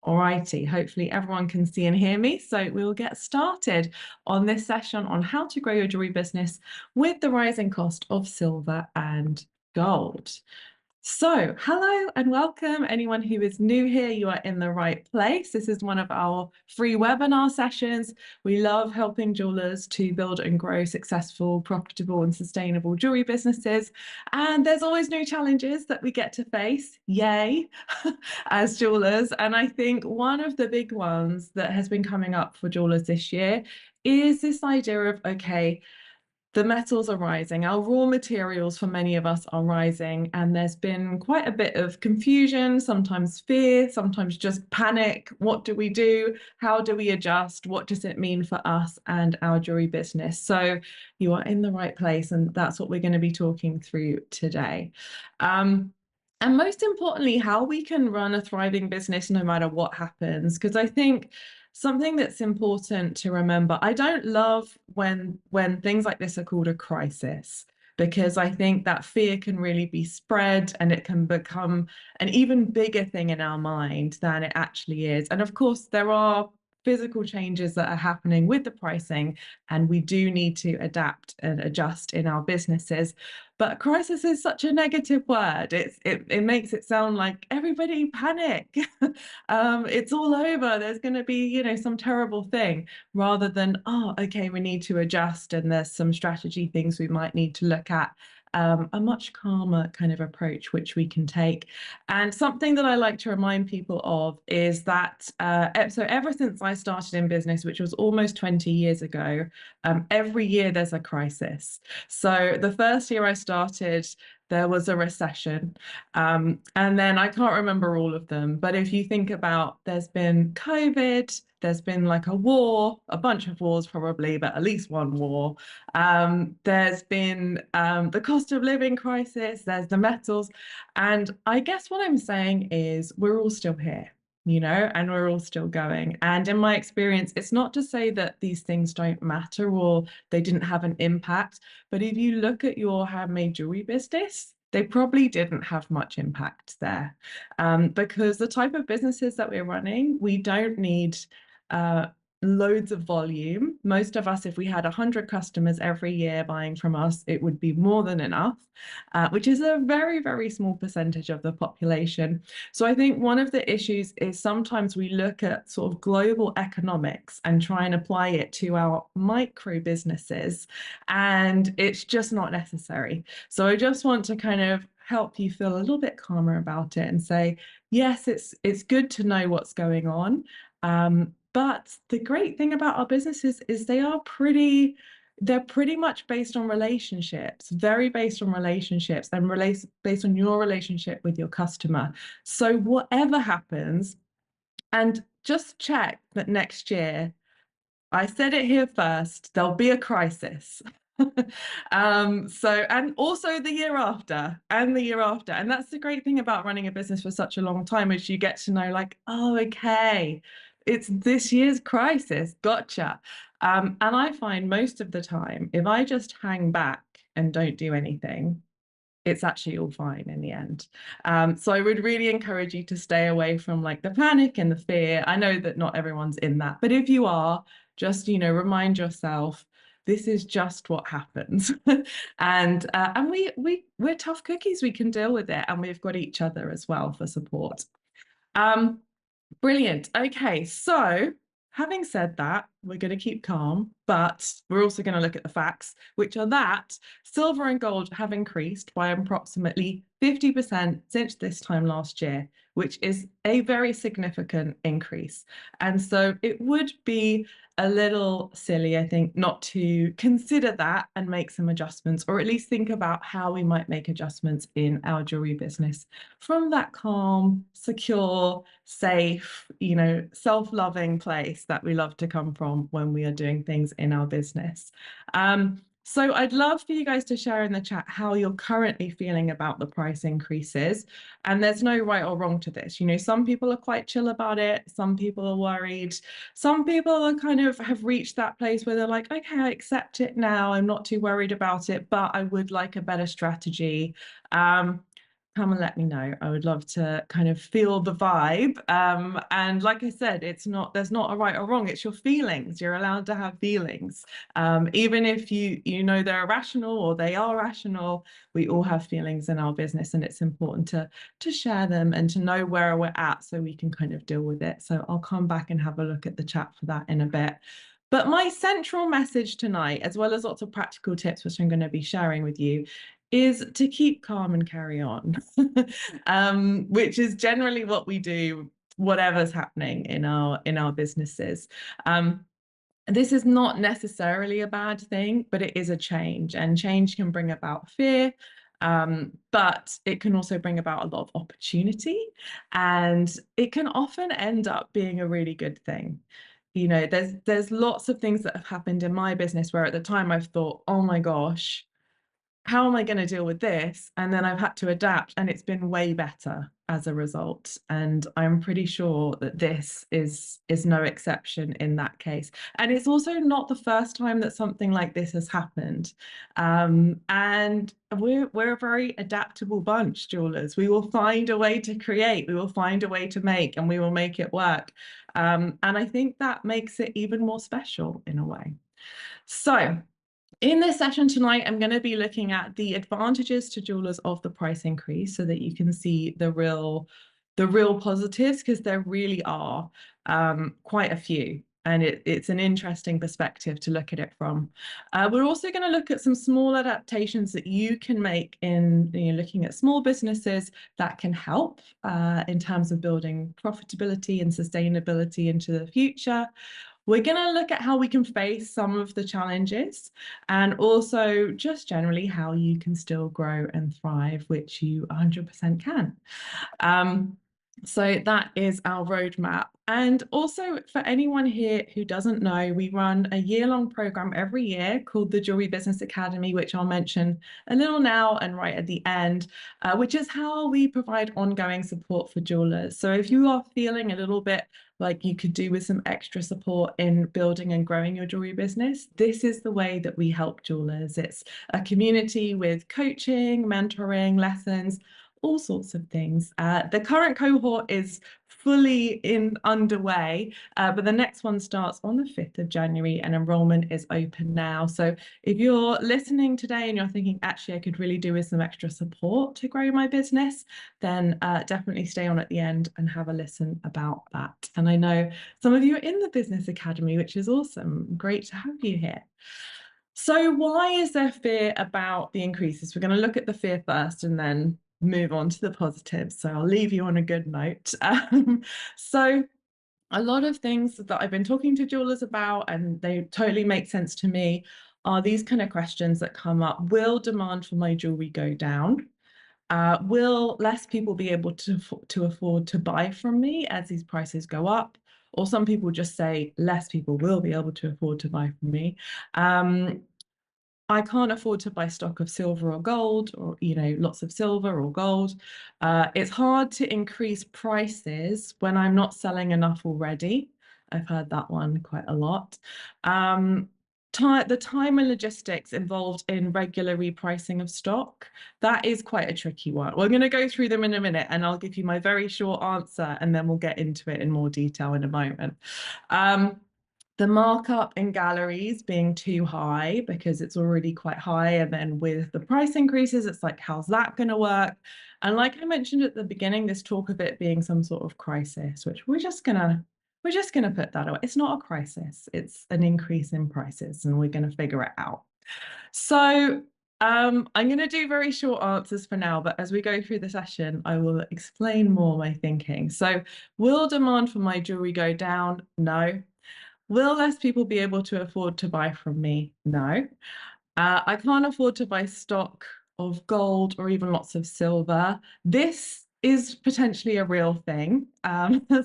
Alrighty, hopefully everyone can see and hear me. So we will get started on this session on how to grow your jewelry business with the rising cost of silver and gold. So, hello and welcome. Anyone who is new here, you are in the right place. This is one of our free webinar sessions. We love helping jewelers to build and grow successful, profitable, and sustainable jewelry businesses. And there's always new challenges that we get to face, yay, as jewelers. And I think one of the big ones that has been coming up for jewelers this year is this idea of, okay, the metals are rising. Our raw materials for many of us are rising, and there's been quite a bit of confusion, sometimes fear, sometimes just panic. What do we do? How do we adjust? What does it mean for us and our jewelry business? So you are in the right place, and that's what we're going to be talking through today. And most importantly, how we can run a thriving business no matter what happens. Because I think something that's important to remember, I don't love when things like this are called a crisis, because I think that fear can really be spread and it can become an even bigger thing in our mind than it actually is. And of course, there are physical changes that are happening with the pricing, and we do need to adapt and adjust in our businesses. But crisis is such a negative word. It makes it sound like everybody panic. It's all over. There's going to be, some terrible thing, rather than, oh, okay, we need to adjust and there's some strategy things we might need to look at. A much calmer kind of approach which we can take. And something that I like to remind people of is that, so ever since I started in business, which was almost 20 years ago, every year there's a crisis. So the first year I started, there was a recession. And then I can't remember all of them, but if you think about, there's been COVID, there's been like a war, a bunch of wars probably, but at least one war. There's been the cost of living crisis, there's the metals. And I guess what I'm saying is we're all still here, and we're all still going. And in my experience, it's not to say that these things don't matter or they didn't have an impact, but if you look at your handmade jewelry business, they probably didn't have much impact there, because the type of businesses that we're running, we don't need loads of volume. Most of us, if we had 100 customers every year buying from us, it would be more than enough, which is a very, very small percentage of the population. So I think one of the issues is sometimes we look at sort of global economics and try and apply it to our micro businesses, and it's just not necessary. So I just want to kind of help you feel a little bit calmer about it and say, yes, it's good to know what's going on. But the great thing about our businesses is they're pretty much based on relationships, very based on relationships, and based on your relationship with your customer. So whatever happens, and just check that next year, I said it here first, there'll be a crisis. And also the year after and the year after. And that's the great thing about running a business for such a long time, is you get to know, like, oh, okay, it's this year's crisis, gotcha. And I find most of the time, if I just hang back and don't do anything, it's actually all fine in the end. So I would really encourage you to stay away from like the panic and the fear. I know that not everyone's in that, but if you are, just, remind yourself, this is just what happens. And we're tough cookies, we can deal with it, and we've got each other as well for support. Brilliant. Okay, so having said that, we're going to keep calm, but we're also going to look at the facts, which are that silver and gold have increased by approximately 50% since this time last year, which is a very significant increase. And so it would be a little silly, I think, not to consider that and make some adjustments, or at least think about how we might make adjustments in our jewelry business from that calm, secure, safe, self-loving place that we love to come from when we are doing things in our business. So I'd love for you guys to share in the chat how you're currently feeling about the price increases. And there's no right or wrong to this. Some people are quite chill about it. Some people are worried. Some people are kind of have reached that place where they're like, okay, I accept it now. I'm not too worried about it, but I would like a better strategy. come and let me know. I would love to kind of feel the vibe. And like I said, there's not a right or wrong. It's your feelings. You're allowed to have feelings. Even if you know they're irrational or they are rational, we all have feelings in our business, and it's important to share them and to know where we're at so we can kind of deal with it. So I'll come back and have a look at the chat for that in a bit. But my central message tonight, as well as lots of practical tips, which I'm going to be sharing with you, is to keep calm and carry on, which is generally what we do, whatever's happening in our businesses. This is not necessarily a bad thing, but it is a change, and change can bring about fear. But it can also bring about a lot of opportunity, and it can often end up being a really good thing. You know, there's lots of things that have happened in my business where at the time I've thought, oh my gosh, how am I going to deal with this? And then I've had to adapt, and it's been way better as a result. And I'm pretty sure that this is no exception in that case. And it's also not the first time that something like this has happened. And we're a very adaptable bunch, jewelers. We will find a way to create, we will find a way to make, and we will make it work. And I think that makes it even more special in a way. So in this session tonight, I'm going to be looking at the advantages to jewelers of the price increase so that you can see the real positives, because there really are quite a few. And it's an interesting perspective to look at it from. We're also going to look at some small adaptations that you can make in looking at small businesses that can help in terms of building profitability and sustainability into the future. We're going to look at how we can face some of the challenges, and also just generally how you can still grow and thrive, which you 100% can. So that is our roadmap. And also, for anyone here who doesn't know, we run a year-long program every year called the Jewellery Business Academy, which I'll mention a little now and right at the end, which is how we provide ongoing support for jewelers. So if you are feeling a little bit like you could do with some extra support in building and growing your jewelry business, this is the way that we help jewelers. It's a community with coaching, mentoring, lessons, all sorts of things. The current cohort is fully underway, but the next one starts on the 5th of January and enrollment is open now. So if you're listening today and you're thinking, actually, I could really do with some extra support to grow my business, then definitely stay on at the end and have a listen about that. And I know some of you are in the Business Academy, which is awesome. Great to have you here. So why is there fear about the increases? We're going to look at the fear first and then move on to the positives. So I'll leave you on a good note. So a lot of things that I've been talking to jewelers about, and they totally make sense to me, are these kind of questions that come up. Will demand for my jewelry go down? Will less people be able to afford to buy from me as these prices go up? Or some people just say less people will be able to afford to buy from me. I can't afford to buy stock of silver or gold, or lots of silver or gold. It's hard to increase prices when I'm not selling enough already. I've heard that one quite a lot. The time and logistics involved in regular repricing of stock, that is quite a tricky one. We're going to go through them in a minute, and I'll give you my very short answer, and then we'll get into it in more detail in a moment. The markup in galleries being too high because it's already quite high, and then with the price increases, it's like, how's that going to work? And like I mentioned at the beginning, this talk of it being some sort of crisis, which we're just gonna put that away. It's not a crisis, it's an increase in prices, and we're going to figure it out. So I'm going to do very short answers for now, but as we go through the session, I will explain more my thinking. So will demand for my jewelry go down? No. Will less people be able to afford to buy from me? No. I can't afford to buy stock of gold or even lots of silver. This is potentially a real thing.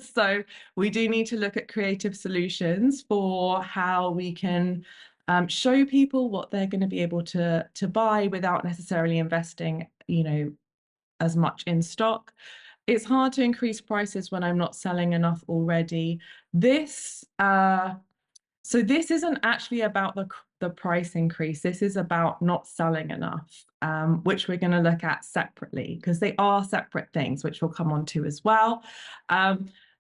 So we do need to look at creative solutions for how we can show people what they're going to be able to buy without necessarily investing, as much in stock. It's hard to increase prices when I'm not selling enough already. So this isn't actually about the price increase, this is about not selling enough, which we're going to look at separately because they are separate things, which we'll come on to as well.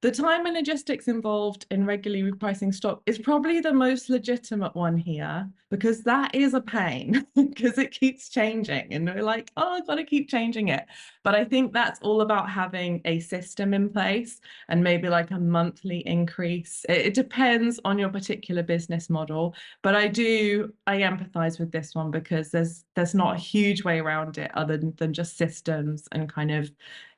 The time and logistics involved in regularly repricing stock is probably the most legitimate one here because that is a pain because it keeps changing and we're like, oh, I've got to keep changing it. But I think that's all about having a system in place and maybe like a monthly increase. It depends on your particular business model, but I empathize with this one because there's not a huge way around it other than just systems and kind of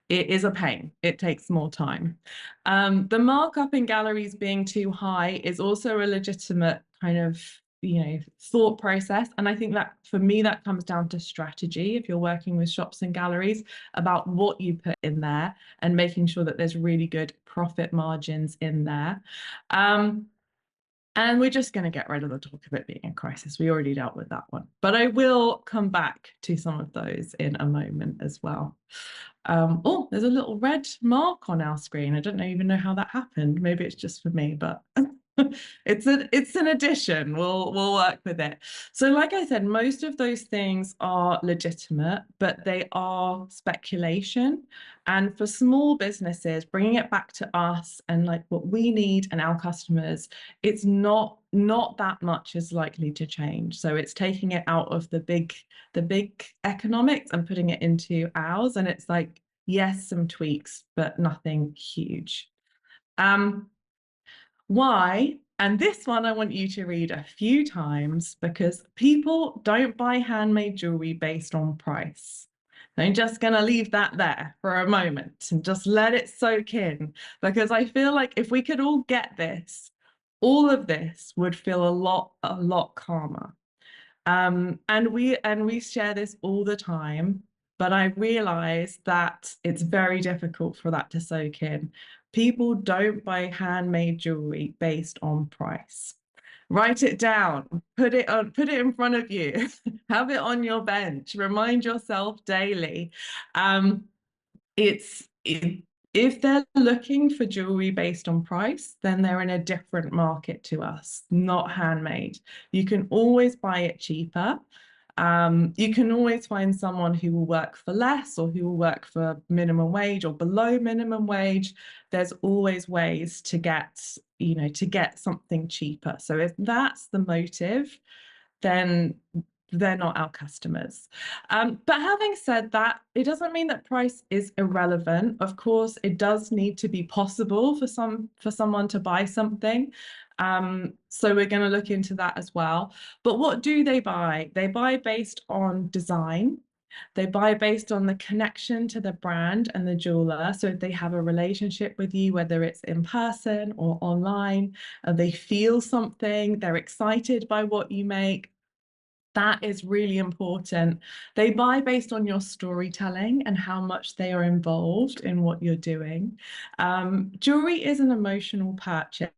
it is a pain. It takes more time. The markup in galleries being too high is also a legitimate kind of, thought process. And I think that for me, that comes down to strategy. If you're working with shops and galleries about what you put in there and making sure that there's really good profit margins in there. And we're just going to get rid of the talk of it being a crisis. We already dealt with that one. But I will come back to some of those in a moment as well. Oh, there's a little red mark on our screen. I don't even know how that happened. Maybe it's just for me, but it's an addition. We'll work with it. So like I said, most of those things are legitimate, but they are speculation. And for small businesses, bringing it back to us and like what we need and our customers, it's not that much is likely to change. So it's taking it out of the big economics and putting it into ours. And it's like, yes, some tweaks, but nothing huge. Why? And this one I want you to read a few times because people don't buy handmade jewelry based on price. I'm just going to leave that there for a moment and just let it soak in because I feel like if we could all get this, all of this would feel a lot calmer. And we share this all the time, but I realize that it's very difficult for that to soak in. People don't buy handmade jewelry based on price. Write it down, put it in front of you, have it on your bench, remind yourself daily. If they're looking for jewelry based on price, then they're in a different market to us, not handmade. You can always buy it cheaper. You can always find someone who will work for less or who will work for minimum wage or below minimum wage. There's always ways to get something cheaper. So if that's the motive, then they're not our customers. But having said that, it doesn't mean that price is irrelevant. Of course, it does need to be possible for someone to buy something. So we're going to look into that as well. But what do they buy? They buy based on design. They buy based on the connection to the brand and the jeweler. So if they have a relationship with you, whether it's in person or online, they feel something, they're excited by what you make. That is really important. They buy based on your storytelling and how much they are involved in what you're doing. Jewelry is an emotional purchase.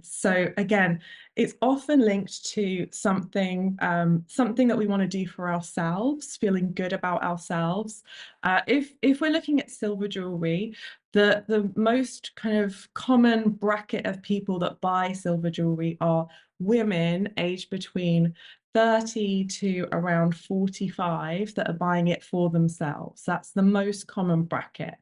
So again, it's often linked to something that we want to do for ourselves, feeling good about ourselves. If we're looking at silver jewelry, the most kind of common bracket of people that buy silver jewelry are women aged between 30 to around 45 that are buying it for themselves. That's the most common bracket.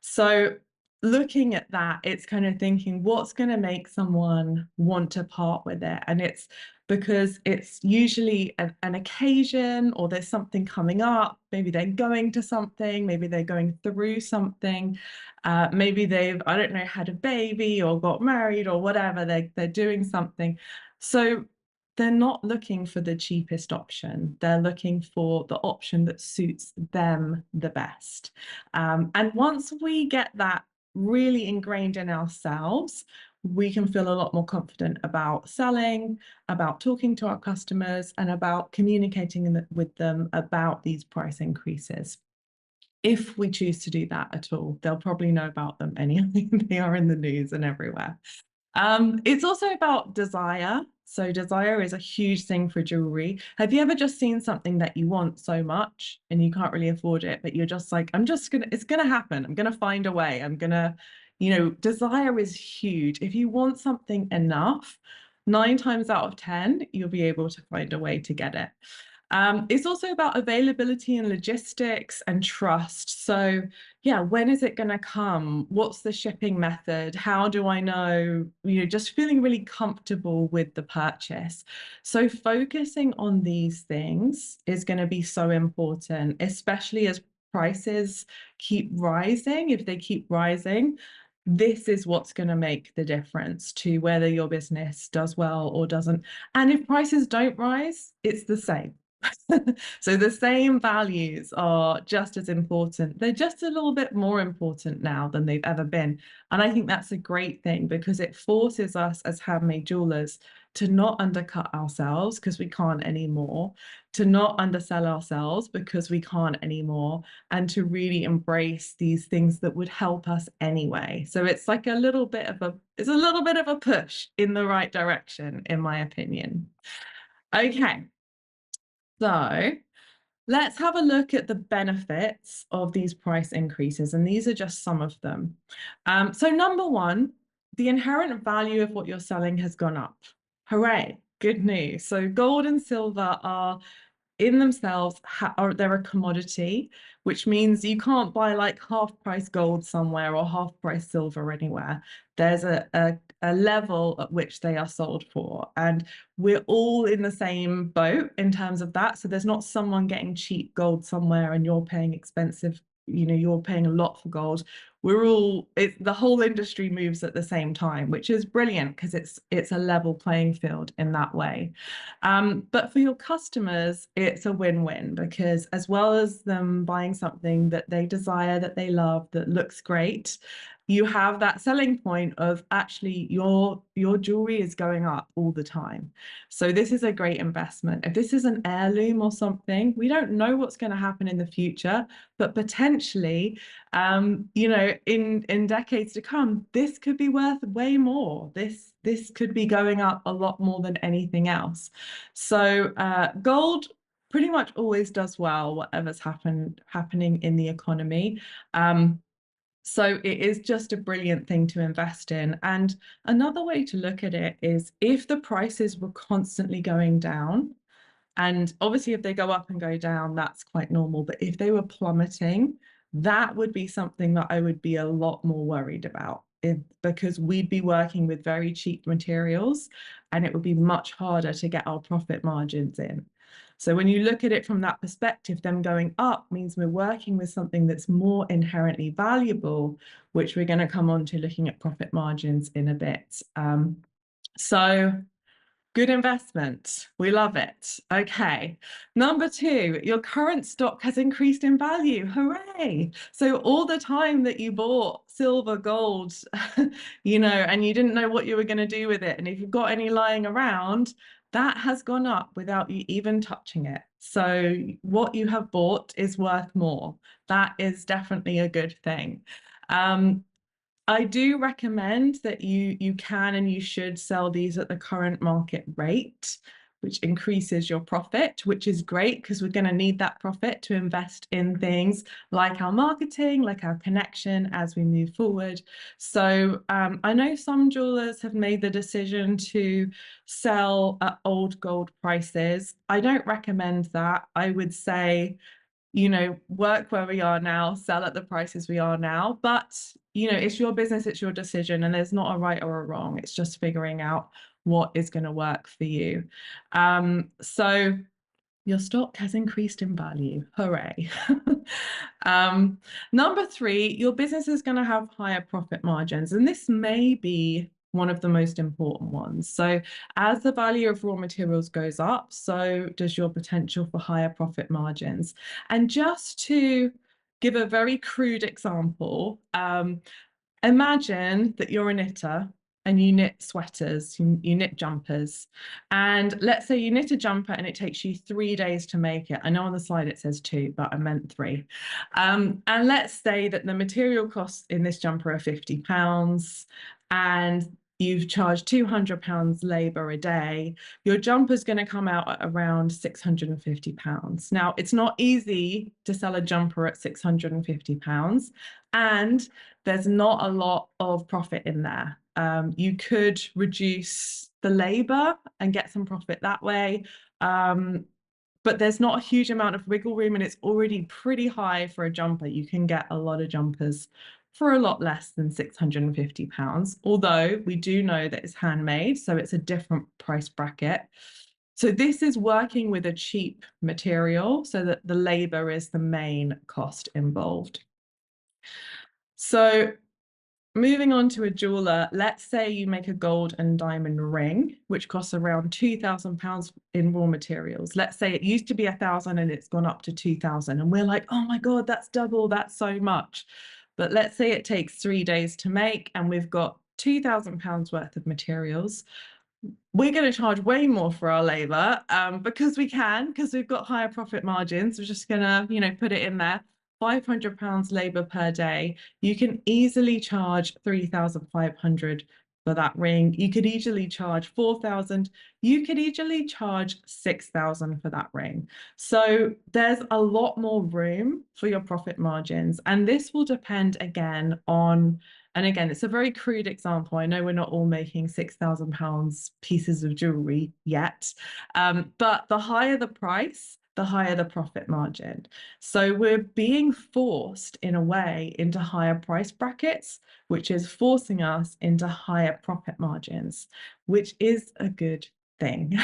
So looking at that, it's kind of thinking what's going to make someone want to part with it. And it's because it's usually an occasion or there's something coming up. Maybe they're going to something, maybe they're going through something. Maybe they've, I don't know, had a baby or got married or whatever, they're doing something. So they're not looking for the cheapest option. They're looking for the option that suits them the best. And once we get that really ingrained in ourselves, we can feel a lot more confident about selling, about talking to our customers, and about communicating with them about these price increases. If we choose to do that at all, they'll probably know about them anyway. They are in the news and everywhere. It's also about desire. So desire is a huge thing for jewelry. Have you ever just seen something that you want so much and you can't really afford it, but you're just like, it's gonna happen. I'm gonna find a way. Desire is huge. If you want something enough, 9 times out of 10, you'll be able to find a way to get it. It's also about availability and logistics and trust. So, yeah, when is it going to come? What's the shipping method? How do I know? Just feeling really comfortable with the purchase. So, focusing on these things is going to be so important, especially as prices keep rising. If they keep rising, this is what's going to make the difference to whether your business does well or doesn't. And if prices don't rise, it's the same. So the same values are just as important. They're just a little bit more important now than they've ever been. And I think that's a great thing because it forces us as handmade jewelers to not undercut ourselves because we can't anymore, to not undersell ourselves because we can't anymore, and to really embrace these things that would help us anyway. So it's like a little bit of a push in the right direction, in my opinion. Okay. So let's have a look at the benefits of these price increases, and these are just some of them. So number one, the inherent value of what you're selling has gone up. Hooray, good news. So gold and silver are in themselves they're a commodity, which means you can't buy like half price gold somewhere or half price silver anywhere. There's a level at which they are sold for, and we're all in the same boat in terms of that. So there's not someone getting cheap gold somewhere and you're paying expensive, you're paying a lot for gold. The whole industry moves at the same time, which is brilliant because it's a level playing field in that way. But for your customers, it's a win-win because as well as them buying something that they desire, that they love, that looks great, you have that selling point of actually your jewelry is going up all the time. So this is a great investment. If this is an heirloom or something, we don't know what's going to happen in the future, but potentially, in decades to come, this could be worth way more. This could be going up a lot more than anything else. So gold pretty much always does well, whatever's happening in the economy. So it is just a brilliant thing to invest in. And another way to look at it is if the prices were constantly going down, and obviously if they go up and go down, that's quite normal. But if they were plummeting, that would be something that I would be a lot more worried about because we'd be working with very cheap materials and it would be much harder to get our profit margins in. So when you look at it from that perspective, them going up means we're working with something that's more inherently valuable, which we're going to come on to looking at profit margins in a bit. So good investment. We love it. Okay. Number two, your current stock has increased in value. Hooray. So all the time that you bought silver, gold, and you didn't know what you were going to do with it. And if you've got any lying around, that has gone up without you even touching it. So what you have bought is worth more. That is definitely a good thing. I do recommend that you can and you should sell these at the current market rate, which increases your profit, which is great because we're going to need that profit to invest in things like our marketing, like our connection as we move forward. So I know some jewelers have made the decision to sell at old gold prices. I don't recommend that. I would say, work where we are now, sell at the prices we are now. But, it's your business, it's your decision, and there's not a right or a wrong. It's just figuring out what is going to work for you. So your stock has increased in value. Hooray. Number three, your business is going to have higher profit margins, and this may be one of the most important ones. So as the value of raw materials goes up, so does your potential for higher profit margins. And just to give a very crude example, imagine that you're a knitter and you knit sweaters, you knit jumpers. And let's say you knit a jumper and it takes you 3 days to make it. I know on the slide it says 2, but I meant 3. And let's say that the material costs in this jumper are £50 and you've charged £200 labor a day. Your jumper's going to come out at around £650. Now, it's not easy to sell a jumper at £650. And there's not a lot of profit in there. You could reduce the labor and get some profit that way. But there's not a huge amount of wiggle room, and it's already pretty high for a jumper. You can get a lot of jumpers for a lot less than £650, although we do know that it's handmade, so it's a different price bracket. So this is working with a cheap material so that the labor is the main cost involved. So moving on to a jeweler, let's say you make a gold and diamond ring, which costs around £2,000 in raw materials. Let's say it used to be 1,000 and it's gone up to 2,000. And we're like, oh my God, that's double, that's so much. But let's say it takes 3 days to make and we've got £2,000 worth of materials. We're going to charge way more for our labor because we've got higher profit margins. We're just going to, put it in there. £500 labor per day. You can easily charge 3,500 for that ring. You could easily charge 4,000. You could easily charge 6,000 for that ring. So there's a lot more room for your profit margins. And this will depend again on, and again, it's a very crude example. I know we're not all making £6,000 pieces of jewelry yet, but the higher the price, the higher the profit margin. So we're being forced in a way into higher price brackets, which is forcing us into higher profit margins, which is a good thing.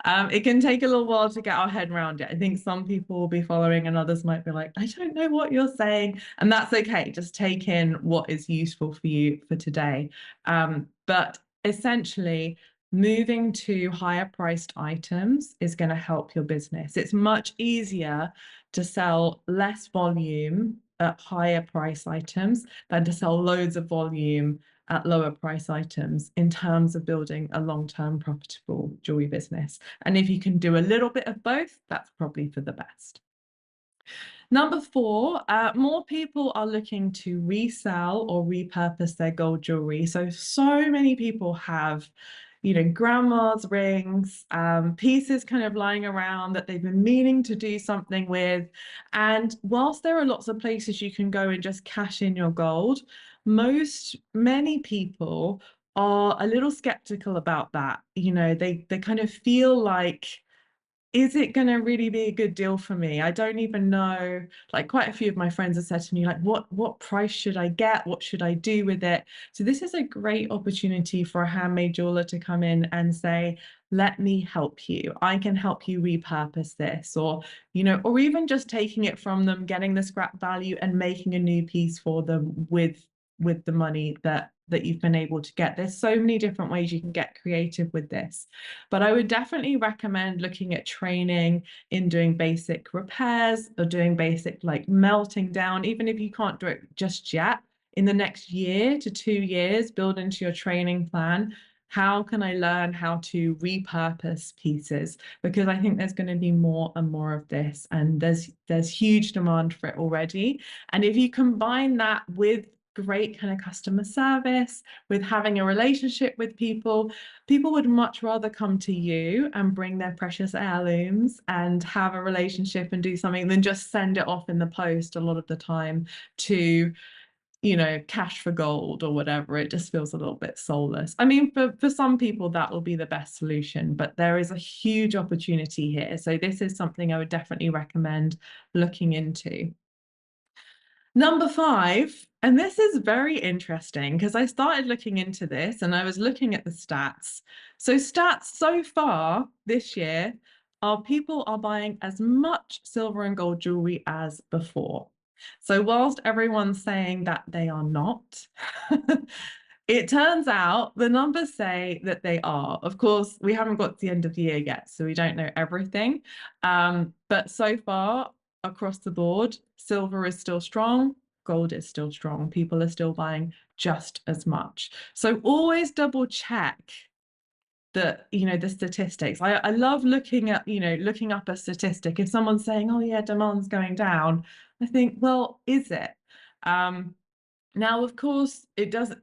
It can take a little while to get our head around it. I think some people will be following and others might be like, I don't know what you're saying. And that's okay. Just take in what is useful for you for today. But essentially, moving to higher priced items is going to help your business. It's much easier to sell less volume at higher price items than to sell loads of volume at lower price items in terms of building a long-term profitable jewelry business. And if you can do a little bit of both, that's probably for the best. Number 4, more people are looking to resell or repurpose their gold jewelry. So many people have, grandma's rings, pieces kind of lying around that they've been meaning to do something with. And whilst there are lots of places you can go and just cash in your gold, many people are a little skeptical about that. They kind of feel like, is it going to really be a good deal for me? I don't even know. Like, quite a few of my friends have said to me, like, what price should I get? What should I do with it? So this is a great opportunity for a handmade jeweler to come in and say, let me help you. I can help you repurpose this, or even just taking it from them, getting the scrap value and making a new piece for them with the money that you've been able to get. There's so many different ways you can get creative with this, but I would definitely recommend looking at training in doing basic repairs or doing basic like melting down. Even if you can't do it just yet, in the next year to 2 years, build into your training plan, how can I learn how to repurpose pieces? Because I think there's going to be more and more of this, and there's huge demand for it already. And if you combine that with great kind of customer service, with having a relationship with people would much rather come to you and bring their precious heirlooms and have a relationship and do something than just send it off in the post a lot of the time to cash for gold or whatever. It just feels a little bit soulless. I mean, for some people that will be the best solution, but there is a huge opportunity here. So this is something I would definitely recommend looking into. Number 5, and this is very interesting because I started looking into this and I was looking at the stats. So stats so far this year are people are buying as much silver and gold jewelry as before. So whilst everyone's saying that they are not, it turns out the numbers say that they are. Of course, we haven't got to the end of the year yet, so we don't know everything. But so far, across the board, silver is still strong, gold is still strong. People are still buying just as much. So always double check the statistics. I love looking at, looking up a statistic. If someone's saying, oh yeah, demand's going down, I think, well, is it? Now, of course,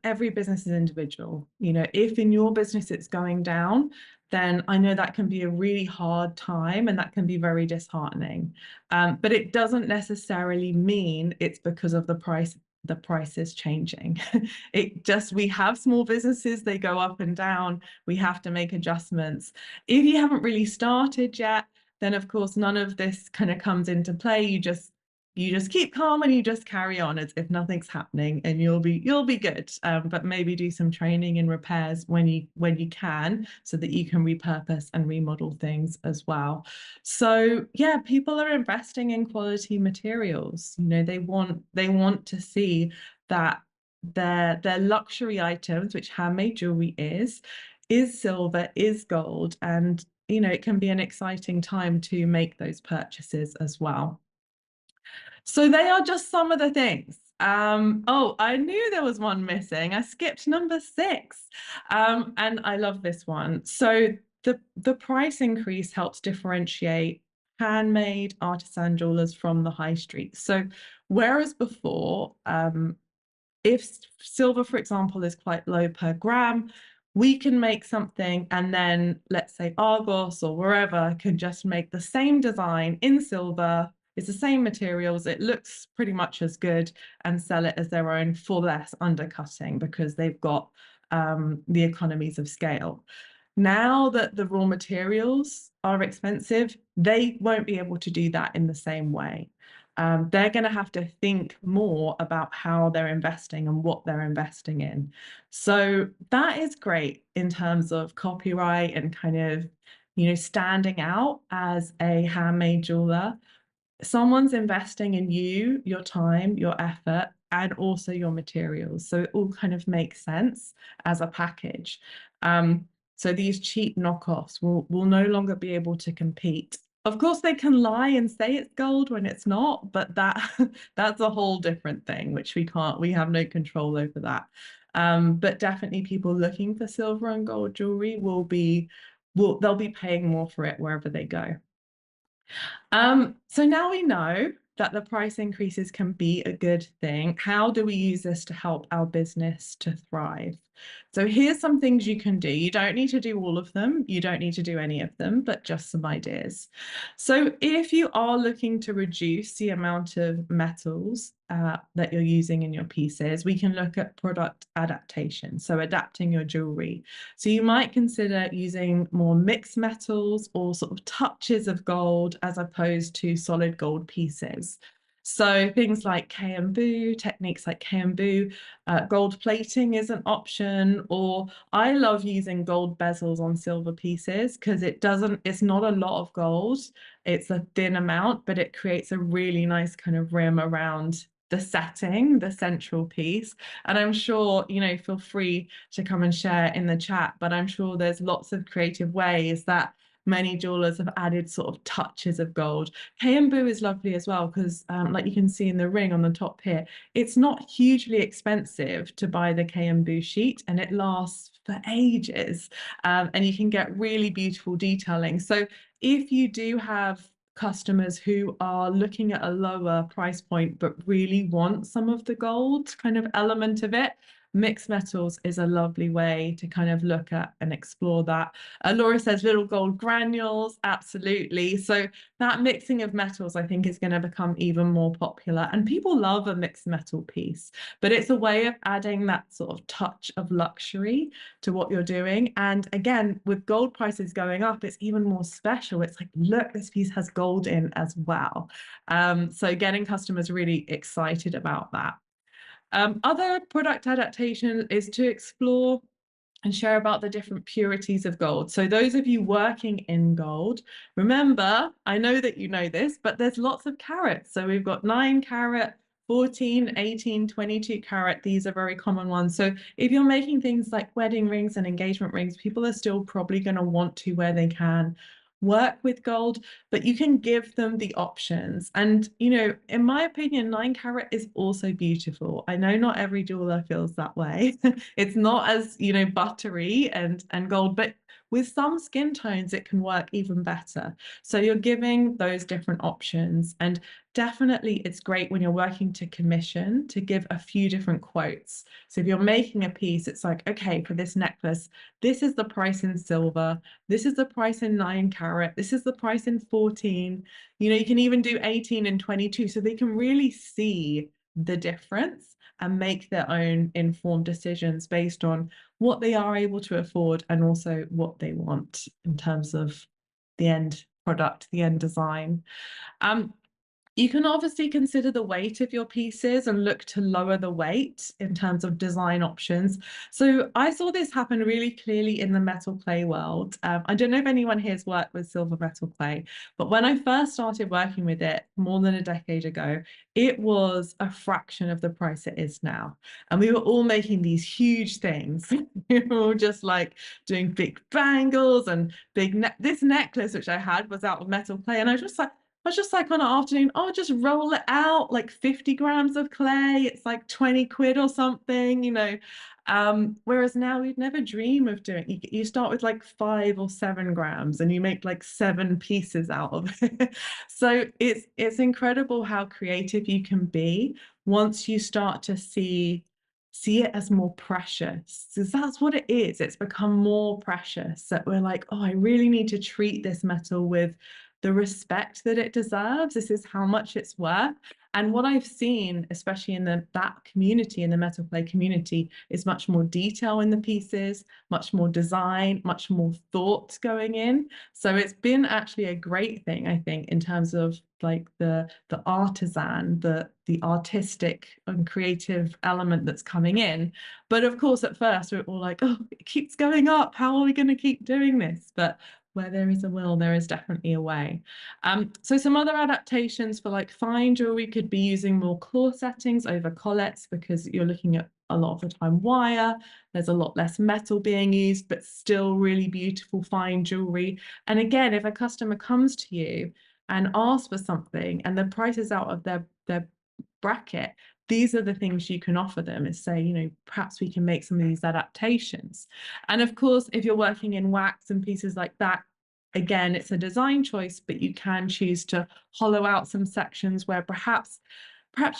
every business is individual. If in your business it's going down, then I know that can be a really hard time and that can be very disheartening. But it doesn't necessarily mean it's because of the price the price is changing. We have small businesses, they go up and down. We have to make adjustments. If you haven't really started yet, then of course none of this kind of comes into play. You just keep calm and you just carry on as if nothing's happening, and you'll be good. But maybe do some training and repairs when you can, so that you can repurpose and remodel things as well. So yeah, people are investing in quality materials. They want to see that their luxury items, which handmade jewelry is silver, is gold, and it can be an exciting time to make those purchases as well. So they are just some of the things. Oh, I knew there was one missing. I skipped number 6. And I love this one. So the price increase helps differentiate handmade artisan jewelers from the high street. So whereas before, if silver, for example, is quite low per gram, we can make something, and then let's say Argos or wherever can just make the same design in silver. It's the same materials, it looks pretty much as good, and sell it as their own for less undercutting, because they've got the economies of scale. Now that the raw materials are expensive, they won't be able to do that in the same way. They're going to have to think more about how they're investing and what they're investing in. So that is great in terms of copyright and kind of, standing out as a handmade jeweler. Someone's investing in you, your time, your effort, and also your materials. So it all kind of makes sense as a package. So these cheap knockoffs will no longer be able to compete. Of course, they can lie and say it's gold when it's not, but that's a whole different thing, which we have no control over that. But definitely people looking for silver and gold jewelry they'll be paying more for it wherever they go. So now we know that the price increases can be a good thing. How do we use this to help our business to thrive? So here's some things you can do. You don't need to do all of them. You don't need to do any of them, but just some ideas. So if you are looking to reduce the amount of metals that you're using in your pieces, we can look at product adaptation, so adapting your jewelry. So you might consider using more mixed metals or sort of touches of gold as opposed to solid gold pieces. So things like K&B, techniques like K&B, gold plating is an option, or I love using gold bezels on silver pieces because it's not a lot of gold, it's a thin amount, but it creates a really nice kind of rim around the setting, the central piece. And I'm sure, feel free to come and share in the chat, but I'm sure there's lots of creative ways that many jewelers have added sort of touches of gold. K&B is lovely as well because like you can see in the ring on the top here, it's not hugely expensive to buy the K&B sheet, and it lasts for ages, and you can get really beautiful detailing. So if you do have customers who are looking at a lower price point but really want some of the gold kind of element of it, mixed metals is a lovely way to kind of look at and explore that. Laura says little gold granules, absolutely. So that mixing of metals, I think, is going to become even more popular. And people love a mixed metal piece, but it's a way of adding that sort of touch of luxury to what you're doing. And again, with gold prices going up, it's even more special. It's like, look, this piece has gold in as well. So getting customers really excited about that. Other product adaptation is to explore and share about the different purities of gold. So those of you working in gold, remember, I know that you know this, but there's lots of carats. So we've got 9 carat, 14, 18, 22 carat. These are very common ones. So if you're making things like wedding rings and engagement rings, people are still probably going to want to, where they can, work with gold, but you can give them the options. And, in my opinion, 9 carat is also beautiful. I know not every jeweler feels that way. It's not as, buttery and gold, but with some skin tones, it can work even better. So you're giving those different options. And definitely it's great when you're working to commission to give a few different quotes. So if you're making a piece, it's like, okay, for this necklace, this is the price in silver. This is the price in 9 carat. This is the price in 14. You can even do 18 and 22. So they can really see the difference and make their own informed decisions based on what they are able to afford and also what they want in terms of the end product, the end design. You can obviously consider the weight of your pieces and look to lower the weight in terms of design options. So I saw this happen really clearly in the metal clay world. I don't know if anyone here has worked with silver metal clay, but when I first started working with it more than a decade ago, it was a fraction of the price it is now. And we were all making these huge things. We were all just like doing big bangles and this necklace, which I had, was out of metal clay. And I was just like on an afternoon, oh, just roll it out, like 50 grams of clay. It's like 20 quid or something, you know. Whereas now we'd never dream of doing, you start with like 5 or 7 grams and you make like 7 pieces out of it. So it's incredible how creative you can be once you start to see it as more precious. So that's what it is. It's become more precious, that we're like, oh, I really need to treat this metal with the respect that it deserves. This is how much it's worth. And what I've seen, especially in that community, in the metal clay community, is much more detail in the pieces, much more design, much more thought going in. So it's been actually a great thing, I think, in terms of like the artisan, the artistic and creative element that's coming in. But of course, at first we're all like, oh, it keeps going up. How are we going to keep doing this? But where there is a will, there is definitely a way. So some other adaptations for like fine jewelry could be using more claw settings over collets, because you're looking at a lot of the time wire. There's a lot less metal being used, but still really beautiful fine jewelry. And again, if a customer comes to you and asks for something and the price is out of their bracket, these are the things you can offer them, is say, you know, perhaps we can make some of these adaptations. And of course, if you're working in wax and pieces like that, again, it's a design choice, but you can choose to hollow out some sections where perhaps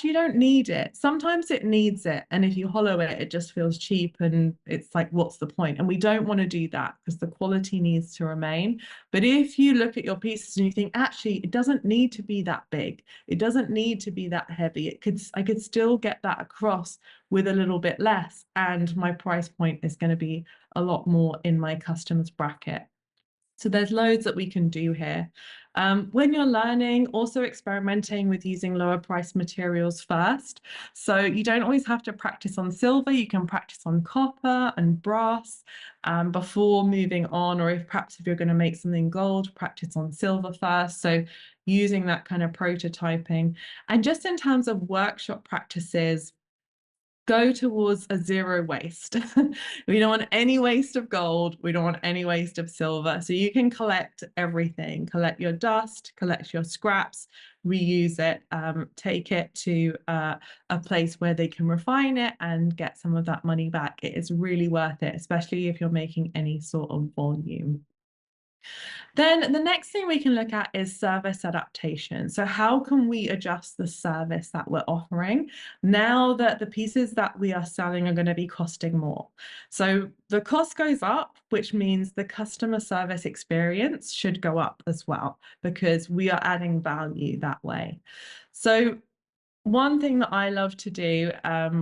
you don't need it. Sometimes it needs it. And if you hollow it, it just feels cheap and it's like, what's the point? And we don't want to do that because the quality needs to remain. But if you look at your pieces and you think, actually, it doesn't need to be that big. It doesn't need to be that heavy. I could still get that across with a little bit less. And my price point is going to be a lot more in my customer's bracket. So there's loads that we can do here. When you're learning, also experimenting with using lower price materials first. So you don't always have to practice on silver. You can practice on copper and brass before moving on, or if you're going to make something gold, practice on silver first. So using that kind of prototyping. And just in terms of workshop practices, go towards a zero waste. We don't want any waste of gold. We don't want any waste of silver. So you can collect everything, collect your dust, collect your scraps, reuse it, take it to a place where they can refine it and get some of that money back. It is really worth it, especially if you're making any sort of volume. Then the next thing we can look at is service adaptation. So how can we adjust the service that we're offering now that the pieces that we are selling are going to be costing more? So the cost goes up, which means the customer service experience should go up as well, because we are adding value that way. So one thing that I love to do,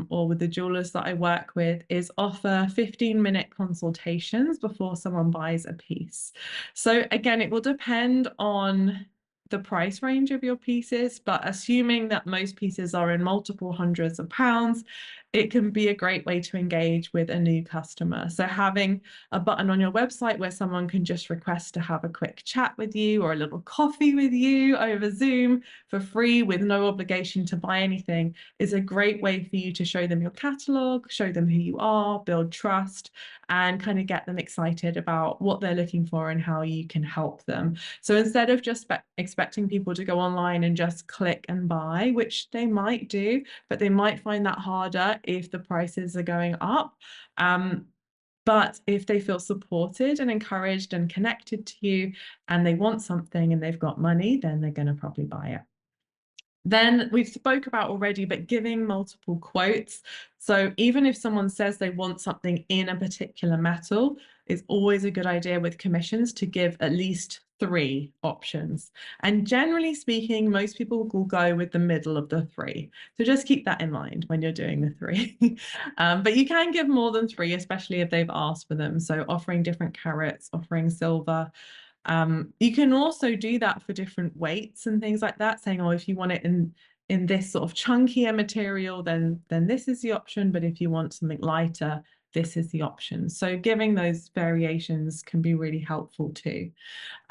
or with the jewelers that I work with, is offer 15-minute consultations before someone buys a piece. So again, it will depend on the price range of your pieces, but assuming that most pieces are in multiple hundreds of pounds, it can be a great way to engage with a new customer. So having a button on your website where someone can just request to have a quick chat with you or a little coffee with you over Zoom for free with no obligation to buy anything is a great way for you to show them your catalog, show them who you are, build trust, and kind of get them excited about what they're looking for and how you can help them. So instead of just expecting people to go online and just click and buy, which they might do, but they might find that harder if the prices are going up. But if they feel supported and encouraged and connected to you and they want something and they've got money, then they're going to probably buy it. Then we spoke about already, but giving multiple quotes. So even if someone says they want something in a particular metal, it's always a good idea with commissions to give at least three options. And generally speaking, most people will go with the middle of the three. So just keep that in mind when you're doing the three. But you can give more than three, especially if they've asked for them. So offering different carats, offering silver. You can also do that for different weights and things like that, saying, oh, if you want it in this sort of chunkier material, then this is the option. But if you want something lighter, this is the option. So giving those variations can be really helpful too.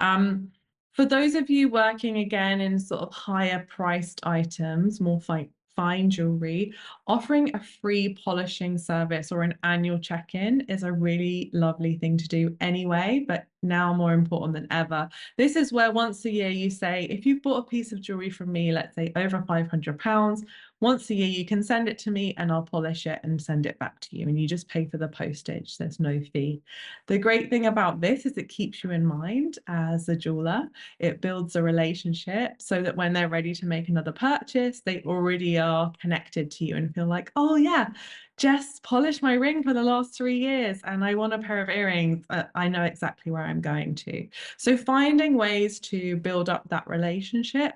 For those of you working again in sort of higher priced items, more fine jewelry, offering a free polishing service or an annual check-in is a really lovely thing to do anyway, but now more important than ever. This is where once a year you say, if you've bought a piece of jewelry from me, let's say over £500, once a year you can send it to me and I'll polish it and send it back to you, and you just pay for the postage. There's no fee. The great thing about this is it keeps you in mind as a jeweler. It builds a relationship so that when they're ready to make another purchase, they already are connected to you and feel like, oh yeah, Jess polished my ring for the last 3 years and I want a pair of earrings. I know exactly where I'm going to. So finding ways to build up that relationship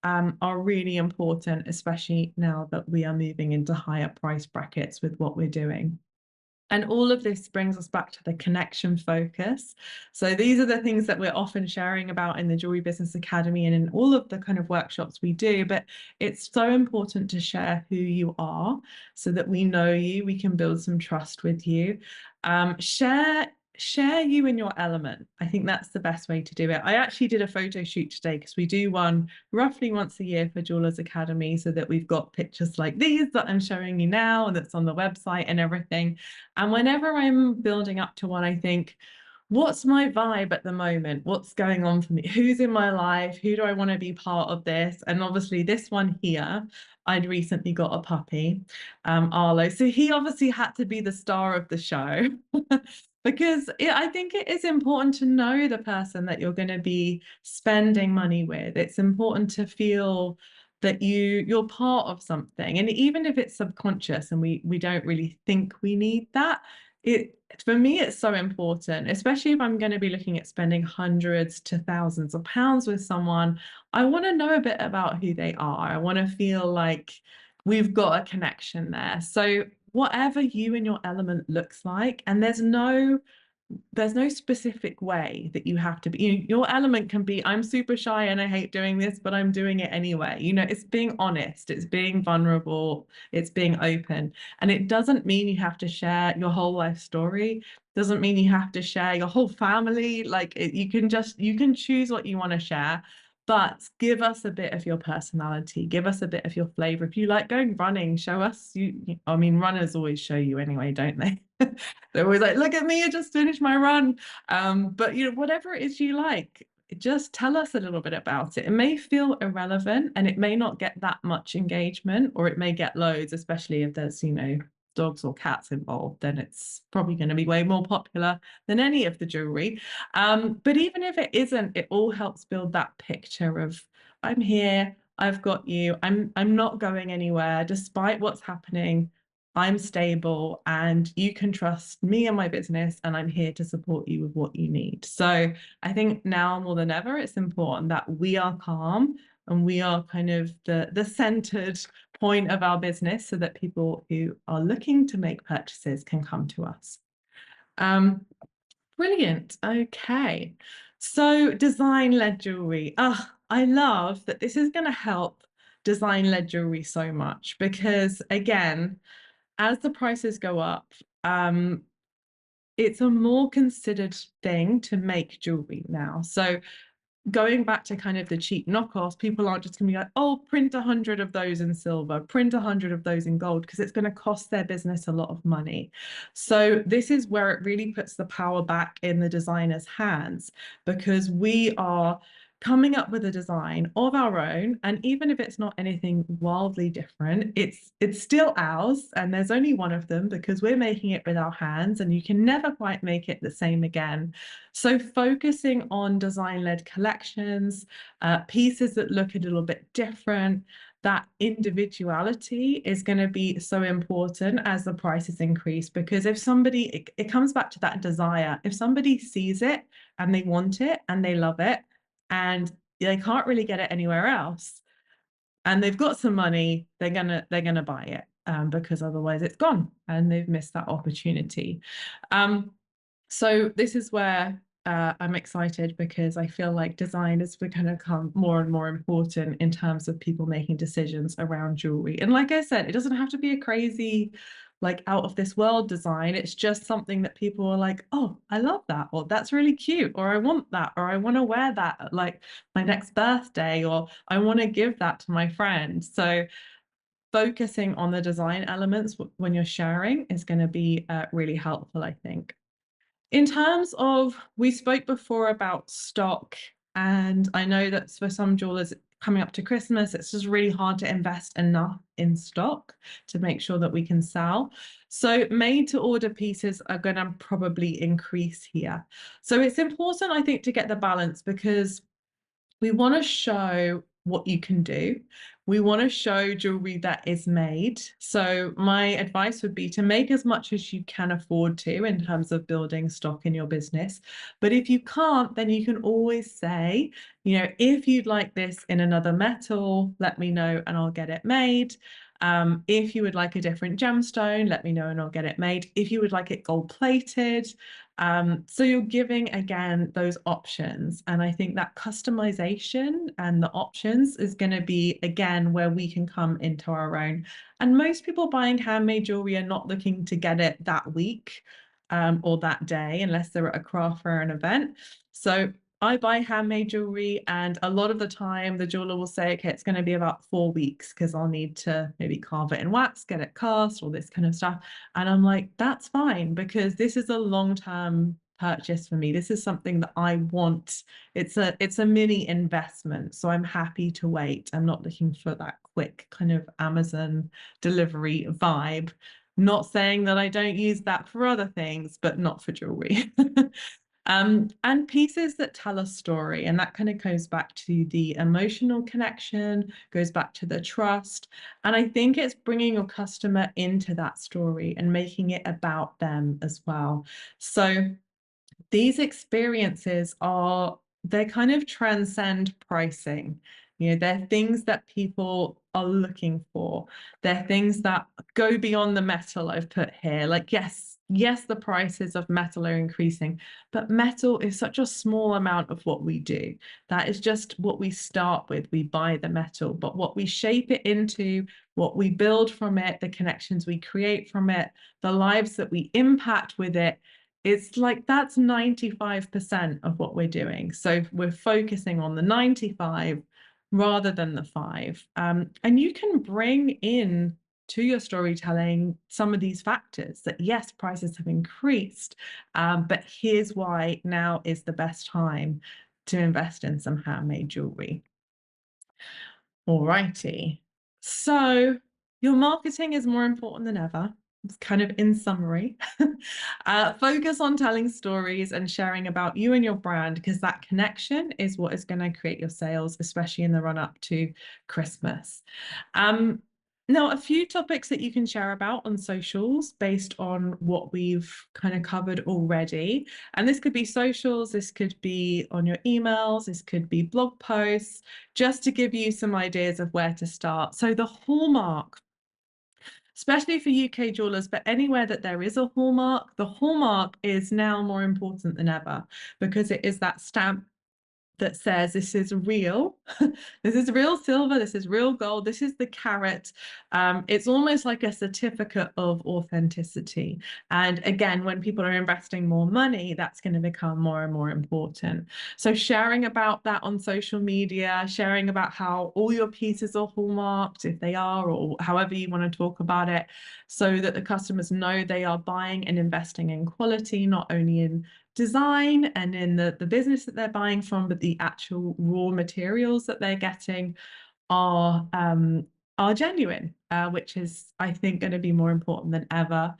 are really important, especially now that we are moving into higher price brackets with what we're doing. And all of this brings us back to the connection focus. So these are the things that we're often sharing about in the Jewellery Business Academy and in all of the kind of workshops we do. But it's so important to share who you are so that we know you, we can build some trust with you. Share you in your element. I think that's the best way to do it. I actually did a photo shoot today because we do one roughly once a year for Jewelers Academy, so that we've got pictures like these that I'm showing you now and that's on the website and everything. And whenever I'm building up to one, I think, what's my vibe at the moment? What's going on for me? Who's in my life? Who do I want to be part of this? And obviously this one here, I'd recently got a puppy, Arlo. So he obviously had to be the star of the show. Because I think it is important to know the person that you're going to be spending money with. It's important to feel that you're part of something. And even if it's subconscious and we don't really think we need that, for me, it's so important, especially if I'm going to be looking at spending hundreds to thousands of pounds with someone. I want to know a bit about who they are. I want to feel like we've got a connection there. So whatever you and your element looks like, and there's no specific way that you have to be. Your element can be, I'm super shy and I hate doing this, but I'm doing it anyway. It's being honest, it's being vulnerable, it's being open. And it doesn't mean you have to share your whole life story. Doesn't mean you have to share your whole family. You can choose what you want to share. But give us a bit of your personality, give us a bit of your flavor. If you like going running, show us. I mean, runners always show you anyway, don't they? They're always like, look at me, I just finished my run. But whatever it is you like, just tell us a little bit about it. It may feel irrelevant and it may not get that much engagement, or it may get loads, especially if there's, dogs or cats involved, then it's probably going to be way more popular than any of the jewelry. But even if it isn't, it all helps build that picture of, I'm here, I've got you, I'm not going anywhere, despite what's happening. I'm stable and you can trust me and my business, and I'm here to support you with what you need. So I think now more than ever, it's important that we are calm and we are kind of the centered point of our business, so that people who are looking to make purchases can come to us. Brilliant. Okay. So design-led jewelry. I love that this is going to help design-led jewelry so much, because again, as the prices go up, it's a more considered thing to make jewelry now. So going back to kind of the cheap knockoffs, people aren't just going to be like, oh, print 100 of those in silver, print 100 of those in gold, because it's going to cost their business a lot of money. So this is where it really puts the power back in the designer's hands, because we are coming up with a design of our own, and even if it's not anything wildly different, it's still ours, and there's only one of them because we're making it with our hands, and you can never quite make it the same again. So focusing on design-led collections, pieces that look a little bit different, that individuality is going to be so important as the prices increase, because if somebody, it comes back to that desire. If somebody sees it and they want it and they love it, and they can't really get it anywhere else, and they've got some money, they're gonna buy it, because otherwise it's gone and they've missed that opportunity. So this is where I'm excited, because I feel like design is going to become more and more important in terms of people making decisions around jewelry. And like I said, it doesn't have to be a crazy, like out of this world design. It's just something that people are like, oh, I love that, or that's really cute, or I want that, or I want to wear that at like my next birthday, or I want to give that to my friend. So focusing on the design elements when you're sharing is going to be really helpful, I think. In terms of, we spoke before about stock, and I know that for some jewelers coming up to Christmas, it's just really hard to invest enough in stock to make sure that we can sell. So made to order pieces are going to probably increase here. So it's important, I think, to get the balance, because we want to show what you can do. We want to show jewelry that is made. So my advice would be to make as much as you can afford to in terms of building stock in your business. But if you can't, then you can always say, if you'd like this in another metal, let me know and I'll get it made. If you would like a different gemstone, let me know and I'll get it made. If you would like it gold plated, so you're giving, again, those options. And I think that customization and the options is going to be, again, where we can come into our own. And most people buying handmade jewelry are not looking to get it that week, or that day, unless they're at a craft fair or an event. So I buy handmade jewelry, and a lot of the time the jeweler will say, okay, it's going to be about 4 weeks, because I'll need to maybe carve it in wax, get it cast, all this kind of stuff. And I'm like, that's fine, because this is a long-term purchase for me. This is something that I want. It's a mini investment. So I'm happy to wait. I'm not looking for that quick kind of Amazon delivery vibe. Not saying that I don't use that for other things, but not for jewelry. And pieces that tell a story. And that kind of goes back to the emotional connection, goes back to the trust. And I think it's bringing your customer into that story and making it about them as well. So these experiences they kind of transcend pricing. They're things that people are looking for. They're things that go beyond the metal I've put here. Like, yes, the prices of metal are increasing, but metal is such a small amount of what we do. That is just what we start with. We buy the metal, but what we shape it into, what we build from it, the connections we create from it, the lives that we impact with it, it's like that's 95% of what we're doing. So we're focusing on the 95 rather than the 5. And you can bring in to your storytelling some of these factors that, yes, prices have increased, but here's why now is the best time to invest in some handmade jewelry. All righty. So your marketing is more important than ever. It's kind of in summary. Focus on telling stories and sharing about you and your brand, because that connection is what is going to create your sales, especially in the run up to Christmas. Now, a few topics that you can share about on socials based on what we've kind of covered already. And this could be socials, this could be on your emails, this could be blog posts, just to give you some ideas of where to start. So the hallmark, especially for UK jewelers, but anywhere that there is a hallmark, the hallmark is now more important than ever, because it is that stamp that says this is real. This is real silver, this is real gold, this is the carat. It's almost like a certificate of authenticity. And again, when people are investing more money, that's going to become more and more important. So sharing about that on social media, sharing about how all your pieces are hallmarked, if they are, or however you want to talk about it, so that the customers know they are buying and investing in quality, not only in design and in the business that they're buying from, but the actual raw materials that they're getting are genuine, which is, I think, going to be more important than ever.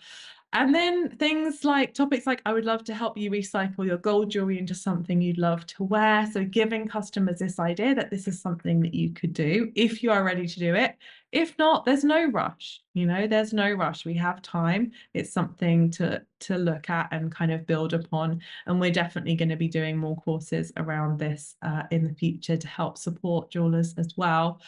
And then things like topics like, I would love to help you recycle your gold jewelry into something you'd love to wear. So giving customers this idea that this is something that you could do if you are ready to do it. If not, there's no rush, there's no rush. We have time. It's something to look at and kind of build upon. And we're definitely going to be doing more courses around this in the future to help support jewelers as well.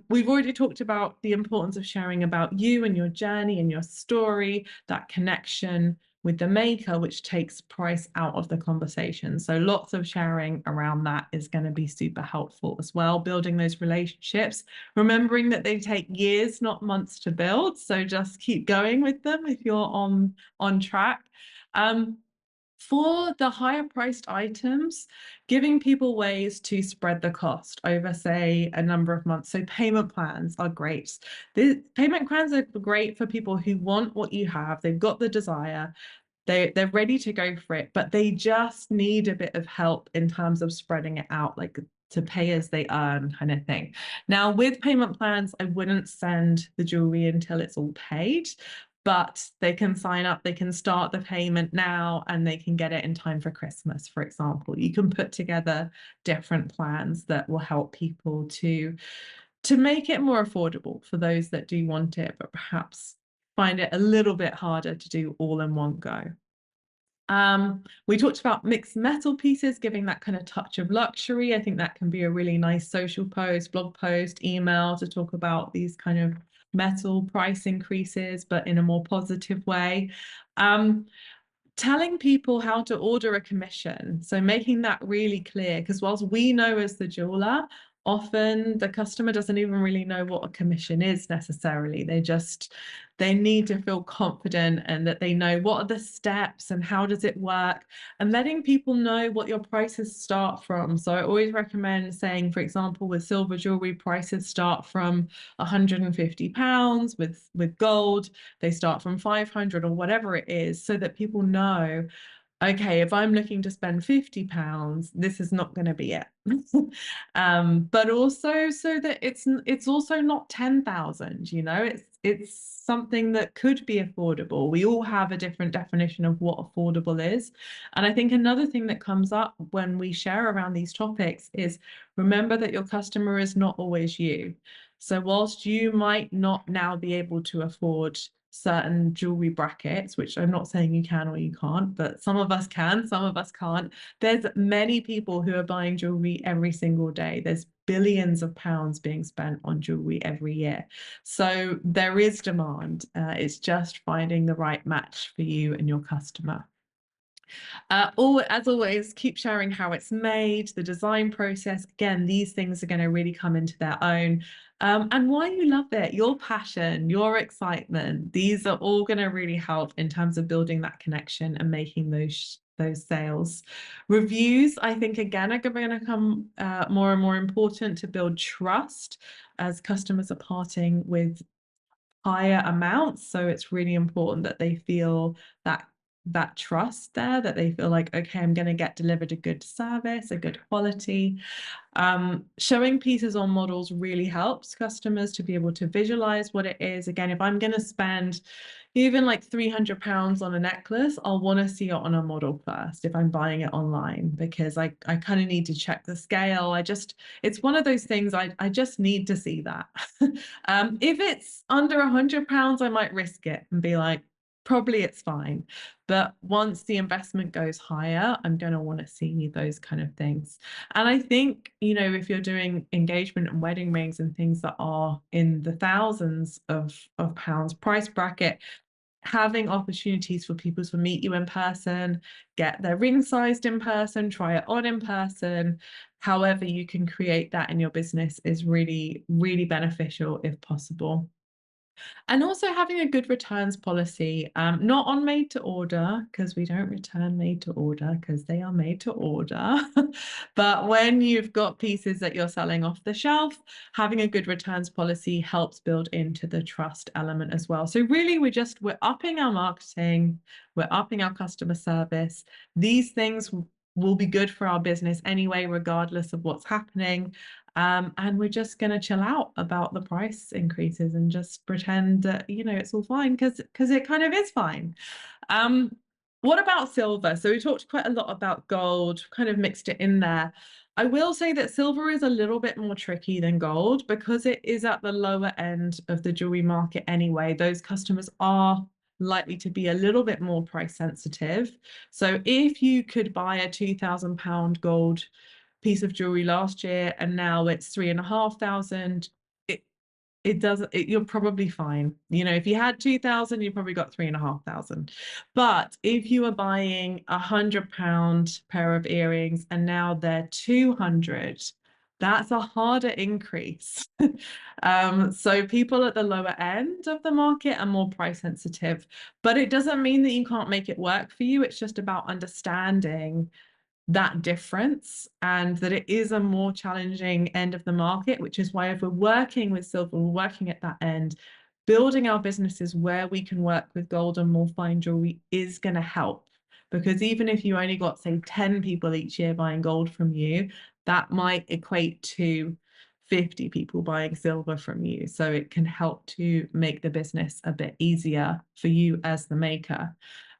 We've already talked about the importance of sharing about you and your journey and your story, that connection with the maker, which takes price out of the conversation. So lots of sharing around that is going to be super helpful as well, building those relationships, remembering that they take years, not months to build. So just keep going with them if you're on track. For the higher priced items, giving people ways to spread the cost over, say, a number of months. So payment plans are great. The payment plans are great for people who want what you have. They've got the desire. They're ready to go for it, but they just need a bit of help in terms of spreading it out, like to pay as they earn kind of thing. Now, with payment plans, I wouldn't send the jewelry until it's all paid, but they can sign up, they can start the payment now, and they can get it in time for Christmas, for example. You can put together different plans that will help people to make it more affordable for those that do want it, but perhaps find it a little bit harder to do all in one go. We talked about mixed metal pieces, giving that kind of touch of luxury. I think that can be a really nice social post, blog post, email to talk about these kind of metal price increases, but in a more positive way. Telling people how to order a commission. So making that really clear, because whilst we know as the jeweler, often the customer doesn't even really know what a commission is necessarily. They need to feel confident and that they know what are the steps and how does it work, and letting people know what your prices start from. So I always recommend saying, for example, with silver jewelry, prices start from £150. With gold, they start from 500 or whatever it is, so that people know, okay, if I'm looking to spend £50, this is not going to be it. But also so that it's also not 10,000, it's something that could be affordable. We all have a different definition of what affordable is. And I think another thing that comes up when we share around these topics is, remember that your customer is not always you. So whilst you might not now be able to afford certain jewelry brackets, which I'm not saying you can or you can't, but some of us can, some of us can't. There's many people who are buying jewelry every single day. There's billions of pounds being spent on jewelry every year. So there is demand. It's just finding the right match for you and your customer. As always, keep sharing how it's made, the design process. Again, these things are going to really come into their own. And why you love it, your passion, your excitement. These are all going to really help in terms of building that connection and making those sales. Reviews, I think, again, are going to become more and more important to build trust as customers are parting with higher amounts. So it's really important that they feel that trust there, that they feel like, okay, I'm going to get delivered a good service, a good quality. Showing pieces on models really helps customers to be able to visualize what it is. Again, if I'm going to spend even like £300 on a necklace, I'll want to see it on a model first if I'm buying it online, because I kind of need to check the scale. It's one of those things I just need to see that. If it's under £100, I might risk it and be like, probably it's fine. But once the investment goes higher, I'm going to want to see those kind of things. And I think, if you're doing engagement and wedding rings and things that are in the thousands of pounds price bracket, having opportunities for people to meet you in person, get their ring sized in person, try it on in person, however you can create that in your business is really, really beneficial if possible. And also having a good returns policy, not on made to order, because we don't return made to order because they are made to order. But when you've got pieces that you're selling off the shelf, having a good returns policy helps build into the trust element as well. So really, we're upping our marketing, we're upping our customer service. These things will be good for our business anyway, regardless of what's happening. And we're just going to chill out about the price increases and just pretend that, it's all fine because it kind of is fine. Um, what about silver? So we talked quite a lot about gold, kind of mixed it in there. I will say that silver is a little bit more tricky than gold because it is at the lower end of the jewelry market anyway. Those customers are likely to be a little bit more price sensitive. So if you could buy a £2,000 gold piece of jewelry last year and now it's 3,500, it doesn't, you're probably fine. If you had 2,000, you probably got 3,500. But if you were buying £100 pair of earrings and now they're 200, that's a harder increase. So people at the lower end of the market are more price sensitive, but it doesn't mean that you can't make it work for you. It's just about understanding that difference and that it is a more challenging end of the market, which is why if we're working with silver, we're working at that end, building our businesses where we can work with gold and more fine jewelry is going to help. Because even if you only got, say, 10 people each year buying gold from you, that might equate to 50 people buying silver from you. So it can help to make the business a bit easier for you as the maker.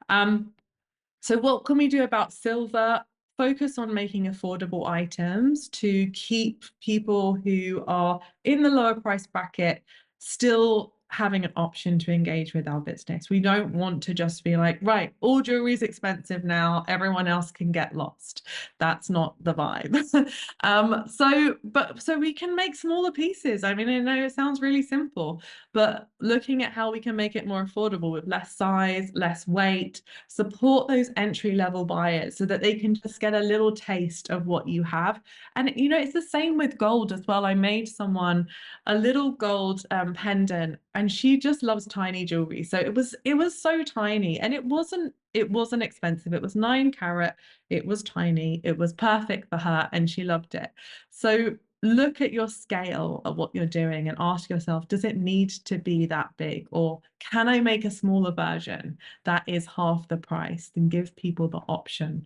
So what can we do about silver? Focus on making affordable items to keep people who are in the lower price bracket still having an option to engage with our business. We don't want to just be like, right, all jewelry is expensive now, everyone else can get lost. That's not the vibe. So we can make smaller pieces. I mean, I know it sounds really simple, but looking at how we can make it more affordable with less size, less weight, support those entry-level buyers so that they can just get a little taste of what you have. And it's the same with gold as well. I made someone a little gold pendant, and she just loves tiny jewelry. So it was so tiny, and it wasn't expensive. It was 9 carat. It was tiny. It was perfect for her, and she loved it. So look at your scale of what you're doing and ask yourself, does it need to be that big? Or can I make a smaller version that is half the price and give people the option?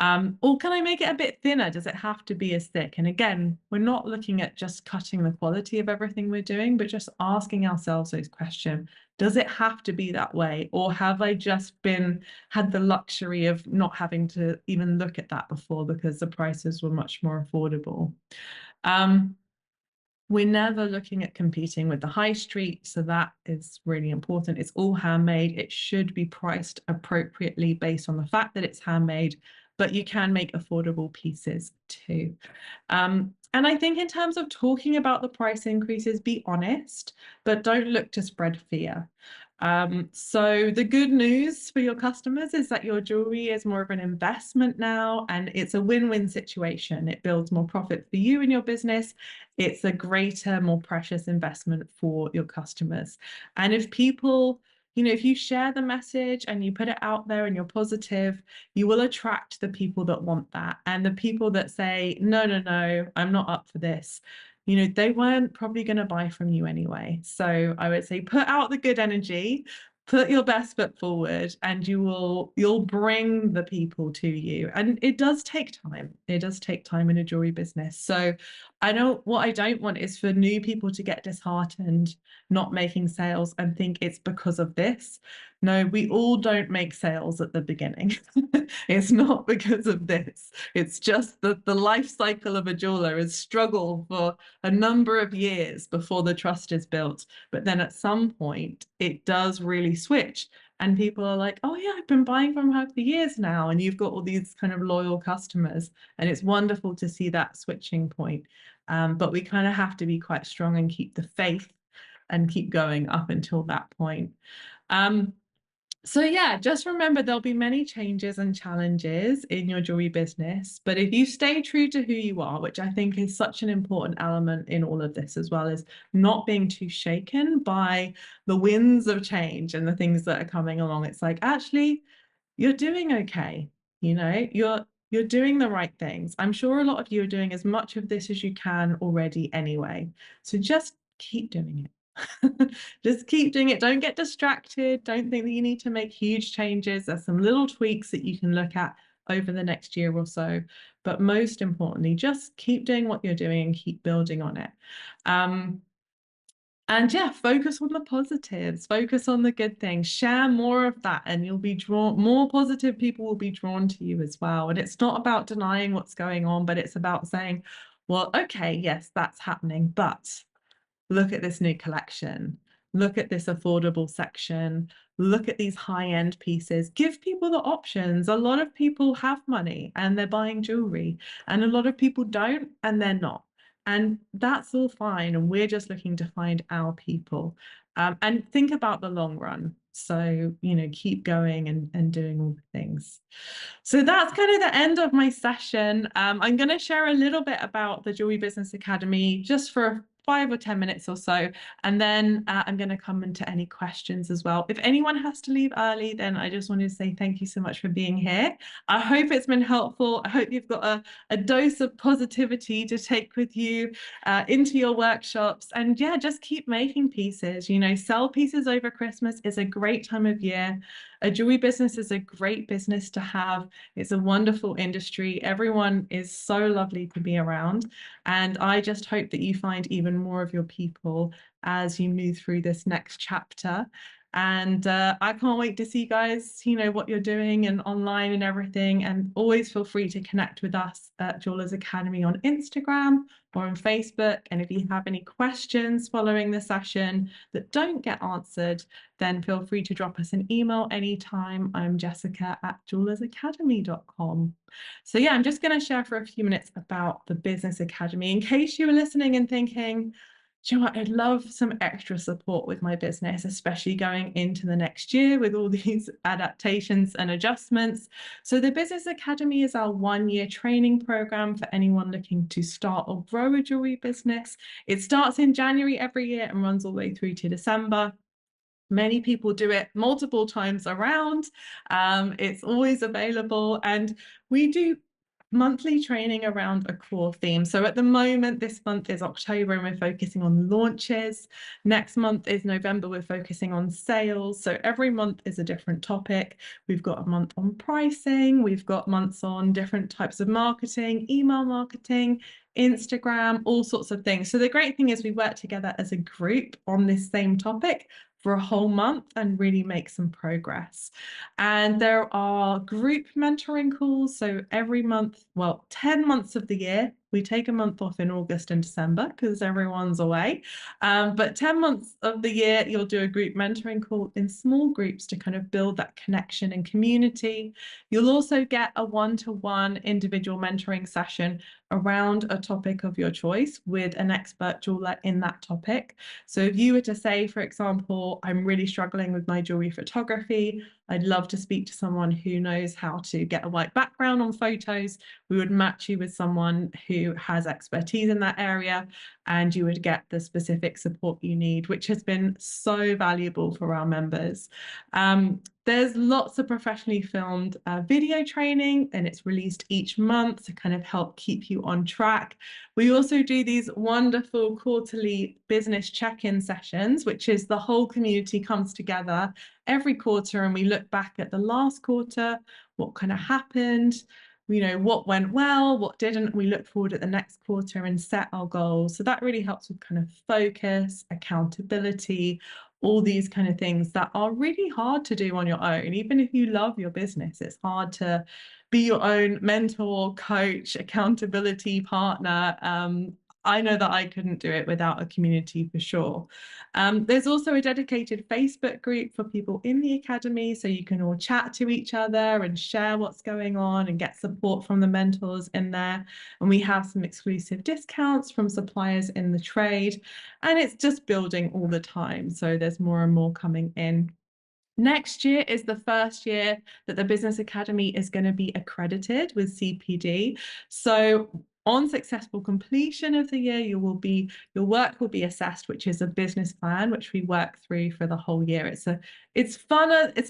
Or can I make it a bit thinner? Does it have to be as thick? And again, we're not looking at just cutting the quality of everything we're doing, but just asking ourselves those questions. Does it have to be that way? Or have I just had the luxury of not having to even look at that before because the prices were much more affordable? We're never looking at competing with the high street, so that is really important. It's all handmade. It should be priced appropriately based on the fact that it's handmade, but you can make affordable pieces too. And I think in terms of talking about the price increases, be honest, but don't look to spread fear. So the good news for your customers is that your jewelry is more of an investment now, and it's a win-win situation. It builds more profit for you and your business. It's a greater, more precious investment for your customers. And if people, if you share the message and you put it out there and you're positive, you will attract the people that want that. And the people that say, no, no, no, I'm not up for this, they weren't probably going to buy from you anyway. So I would say put out the good energy, put your best foot forward, and you'll bring the people to you. And it does take time. It does take time in a jewelry business. So what I don't want is for new people to get disheartened, not making sales and think it's because of this. No, we all don't make sales at the beginning. It's not because of this. It's just that the life cycle of a jeweler is struggle for a number of years before the trust is built. But then at some point, it does really switch. And people are like, oh, yeah, I've been buying from her for years now. And you've got all these kind of loyal customers. And it's wonderful to see that switching point. But we kind of have to be quite strong and keep the faith and keep going up until that point. So yeah, just remember there'll be many changes and challenges in your jewelry business, but if you stay true to who you are, which I think is such an important element in all of this as well, is not being too shaken by the winds of change and the things that are coming along. It's like, actually, you're doing okay. You're doing the right things. I'm sure a lot of you are doing as much of this as you can already anyway. So just keep doing it. Just keep doing it. Don't get distracted. Don't think that you need to make huge changes. There's some little tweaks that you can look at over the next year or so. But most importantly, just keep doing what you're doing and keep building on it. And yeah, focus on the positives, focus on the good things, share more of that, and you'll be drawn, more positive people will be drawn to you as well. And it's not about denying what's going on, but it's about saying, well, okay, yes, that's happening, but look at this new collection. Look at this affordable section. Look at these high-end pieces. Give people the options. A lot of people have money and they're buying jewelry, and a lot of people don't and they're not. And that's all fine. And we're just looking to find our people. And think about the long run. So, keep going and doing all the things. So that's kind of the end of my session. I'm going to share a little bit about the Jewellery Business Academy just for 5 or 10 minutes or so, and then I'm going to come into any questions as well. If anyone has to leave early, then I just wanted to say thank you so much for being here. I hope it's been helpful. I hope you've got a dose of positivity to take with you into your workshops, and yeah, just keep making pieces. Sell pieces over Christmas is a great time of year. A jewelry business is a great business to have. It's a wonderful industry. Everyone is so lovely to be around. And I just hope that you find even more of your people as you move through this next chapter. And I can't wait to see you guys, what you're doing and online and everything. And always feel free to connect with us at Jewellers Academy on Instagram or on Facebook. And if you have any questions following the session that don't get answered, then feel free to drop us an email anytime. I'm jessica@jewellersacademy.com. So yeah, I'm just going to share for a few minutes about the Business Academy in case you were listening and thinking, do you know what? I'd love some extra support with my business, especially going into the next year with all these adaptations and adjustments. So the Business Academy is our 1-year training program for anyone looking to start or grow a jewelry business. It starts in January every year and runs all the way through to December. Many people do it multiple times around. It's always available, and we do monthly training around a core theme. So at the moment, this month is October and we're focusing on launches. Next month is November, we're focusing on sales. So every month is a different topic. We've got a month on pricing, we've got months on different types of marketing, email marketing, Instagram, all sorts of things. So the great thing is we work together as a group on this same topic for a whole month and really make some progress. And there are group mentoring calls. So every month, well, 10 months of the year, we take a month off in August and December because everyone's away. But 10 months of the year, you'll do a group mentoring call in small groups to kind of build that connection and community. You'll also get a one-to-one individual mentoring session around a topic of your choice with an expert jeweler in that topic. So if you were to say, for example, I'm really struggling with my jewelry photography, I'd love to speak to someone who knows how to get a white background on photos. We would match you with someone who has expertise in that area, and you would get the specific support you need, which has been so valuable for our members. There's lots of professionally filmed video training, and it's released each month to kind of help keep you on track. We also do these wonderful quarterly business check-in sessions, which is the whole community comes together every quarter and we look back at the last quarter, what kind of happened, what went well, what didn't. We look forward at the next quarter and set our goals. So that really helps with kind of focus, accountability, all these kind of things that are really hard to do on your own. Even if you love your business, it's hard to be your own mentor, coach, accountability partner. I know that I couldn't do it without a community for sure. There's also a dedicated Facebook group for people in the academy, so you can all chat to each other and share what's going on and get support from the mentors in there. And we have some exclusive discounts from suppliers in the trade, and it's just building all the time. So there's more and more coming in. Next year is the first year that the Business Academy is going to be accredited with CPD. So on successful completion of the year, your work will be assessed, which is a business plan, which we work through for the whole year. It's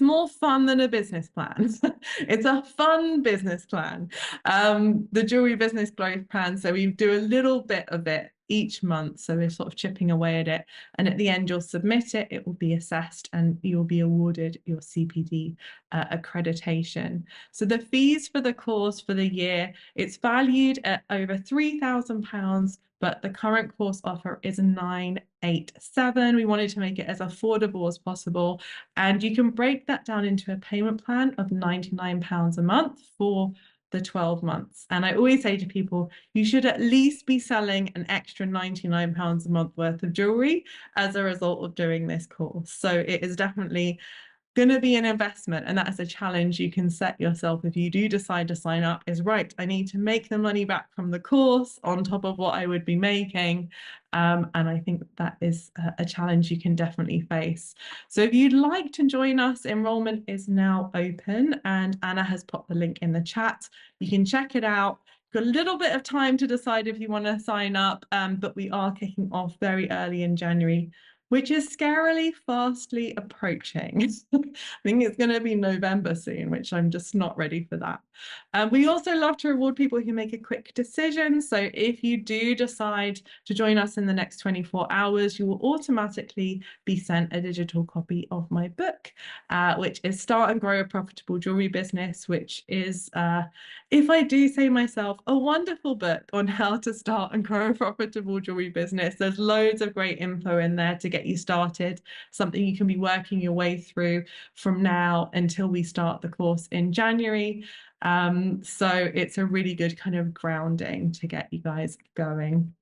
more fun than a business plan. It's a fun business plan, the Jewelry Business Growth Plan. So we do a little bit of it each month. So we're sort of chipping away at it. And at the end, you'll submit it, it will be assessed, and you'll be awarded your CPD accreditation. So the fees for the course for the year, it's valued at over £3,000, but the current course offer is 987. We wanted to make it as affordable as possible. And you can break that down into a payment plan of £99 a month for the 12 months. And I always say to people, you should at least be selling an extra £99 a month worth of jewelry as a result of doing this course. So it is definitely going to be an investment, and that is a challenge you can set yourself if you do decide to sign up, is right, I need to make the money back from the course on top of what I would be making. And I think that is a challenge you can definitely face. So if you'd like to join us, enrollment is now open, and Anna has popped the link in the chat. You can check it out. Got a little bit of time to decide if you want to sign up, but we are kicking off very early in January, which is scarily fastly approaching. I think it's going to be November soon, which I'm just not ready for that. We also love to reward people who make a quick decision. So if you do decide to join us in the next 24 hours, you will automatically be sent a digital copy of my book, which is Start and Grow a Profitable Jewelry Business, which is, if I do say myself, a wonderful book on how to start and grow a profitable jewelry business. There's loads of great info in there to get you started, something you can be working your way through from now until we start the course in January. So it's a really good kind of grounding to get you guys going.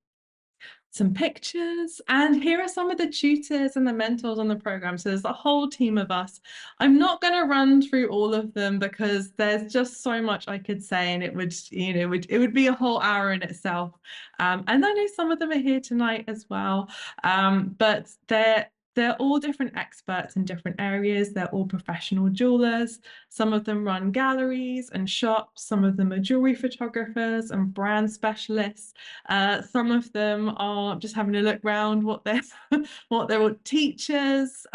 Some pictures, and here are some of the tutors and the mentors on the program. So there's a whole team of us. I'm not going to run through all of them because there's just so much I could say, and it would, you know, it would be a whole hour in itself. And I know some of them are here tonight as well, but they're all different experts in different areas. They're all professional jewelers. Some of them run galleries and shops. Some of them are jewelry photographers and brand specialists. Some of them are just having a look around what they're teachers.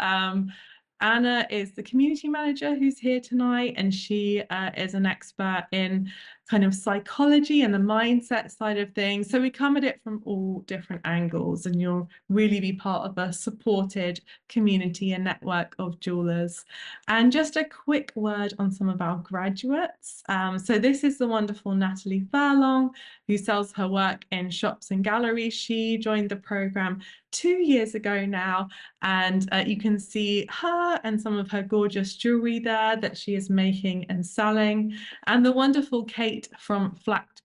Anna is the community manager who's here tonight, and she is an expert in kind of psychology and the mindset side of things. So we come at it from all different angles, and you'll really be part of a supported community and network of jewelers. And just a quick word on some of our graduates. So this is the wonderful Natalie Furlong, who sells her work in shops and galleries. She joined the program 2 years ago now, and you can see her and some of her gorgeous jewelry there that she is making and selling. And the wonderful Kate from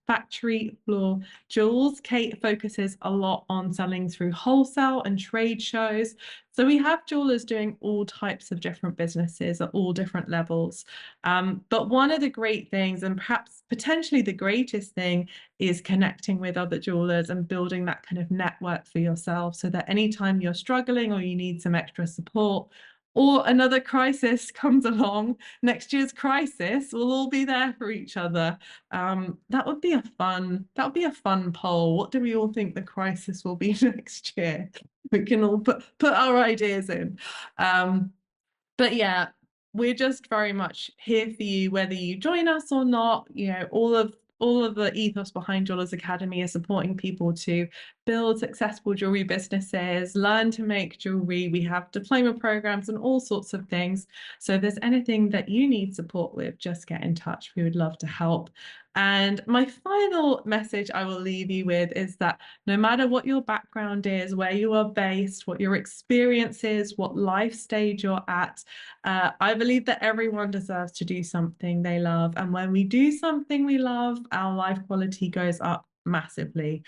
Factory Floor Jewels. Kate focuses a lot on selling through wholesale and trade shows. So we have jewelers doing all types of different businesses at all different levels. But one of the great things, and perhaps potentially the greatest thing, is connecting with other jewelers and building that kind of network for yourself, so that anytime you're struggling or you need some extra support, or another crisis comes along, next year's crisis, we'll all be there for each other. That would be a fun poll. What do we all think the crisis will be next year? We can all put our ideas in. But yeah, we're just very much here for you, whether you join us or not. You know, all of the ethos behind Jewelers Academy is supporting people to build successful jewelry businesses, learn to make jewelry. We have diploma programs and all sorts of things. So if there's anything that you need support with, just get in touch. We would love to help. And my final message I will leave you with is that no matter what your background is, where you are based, what your experience is, what life stage you're at, I believe that everyone deserves to do something they love. And when we do something we love, our life quality goes up massively.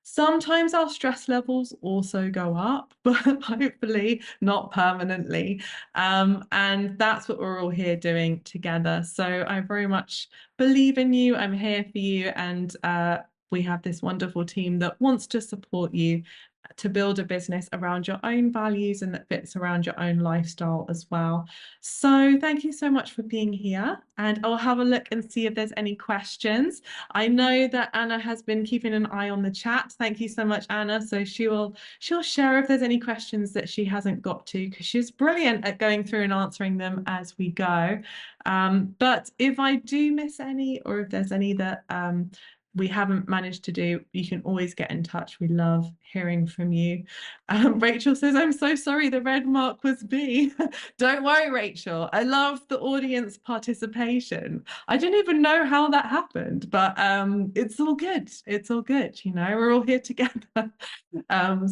Sometimes our stress levels also go up, but hopefully not permanently. And that's what we're all here doing together. So I very much believe in you. I'm here for you. And we have this wonderful team that wants to support you to build a business around your own values and that fits around your own lifestyle as well. So thank you so much for being here, and I'll have a look and see if there's any questions. I know that Anna has been keeping an eye on the chat. Thank you so much, Anna. So she'll share if there's any questions that she hasn't got to, because she's brilliant at going through and answering them as we go. But if I do miss any, or if there's any that we haven't managed to do, you can always get in touch. We love hearing from you. Rachel says, I'm so sorry, the red mark was me. Don't worry, Rachel. I love the audience participation. I don't even know how that happened, but it's all good. It's all good. You know, we're all here together.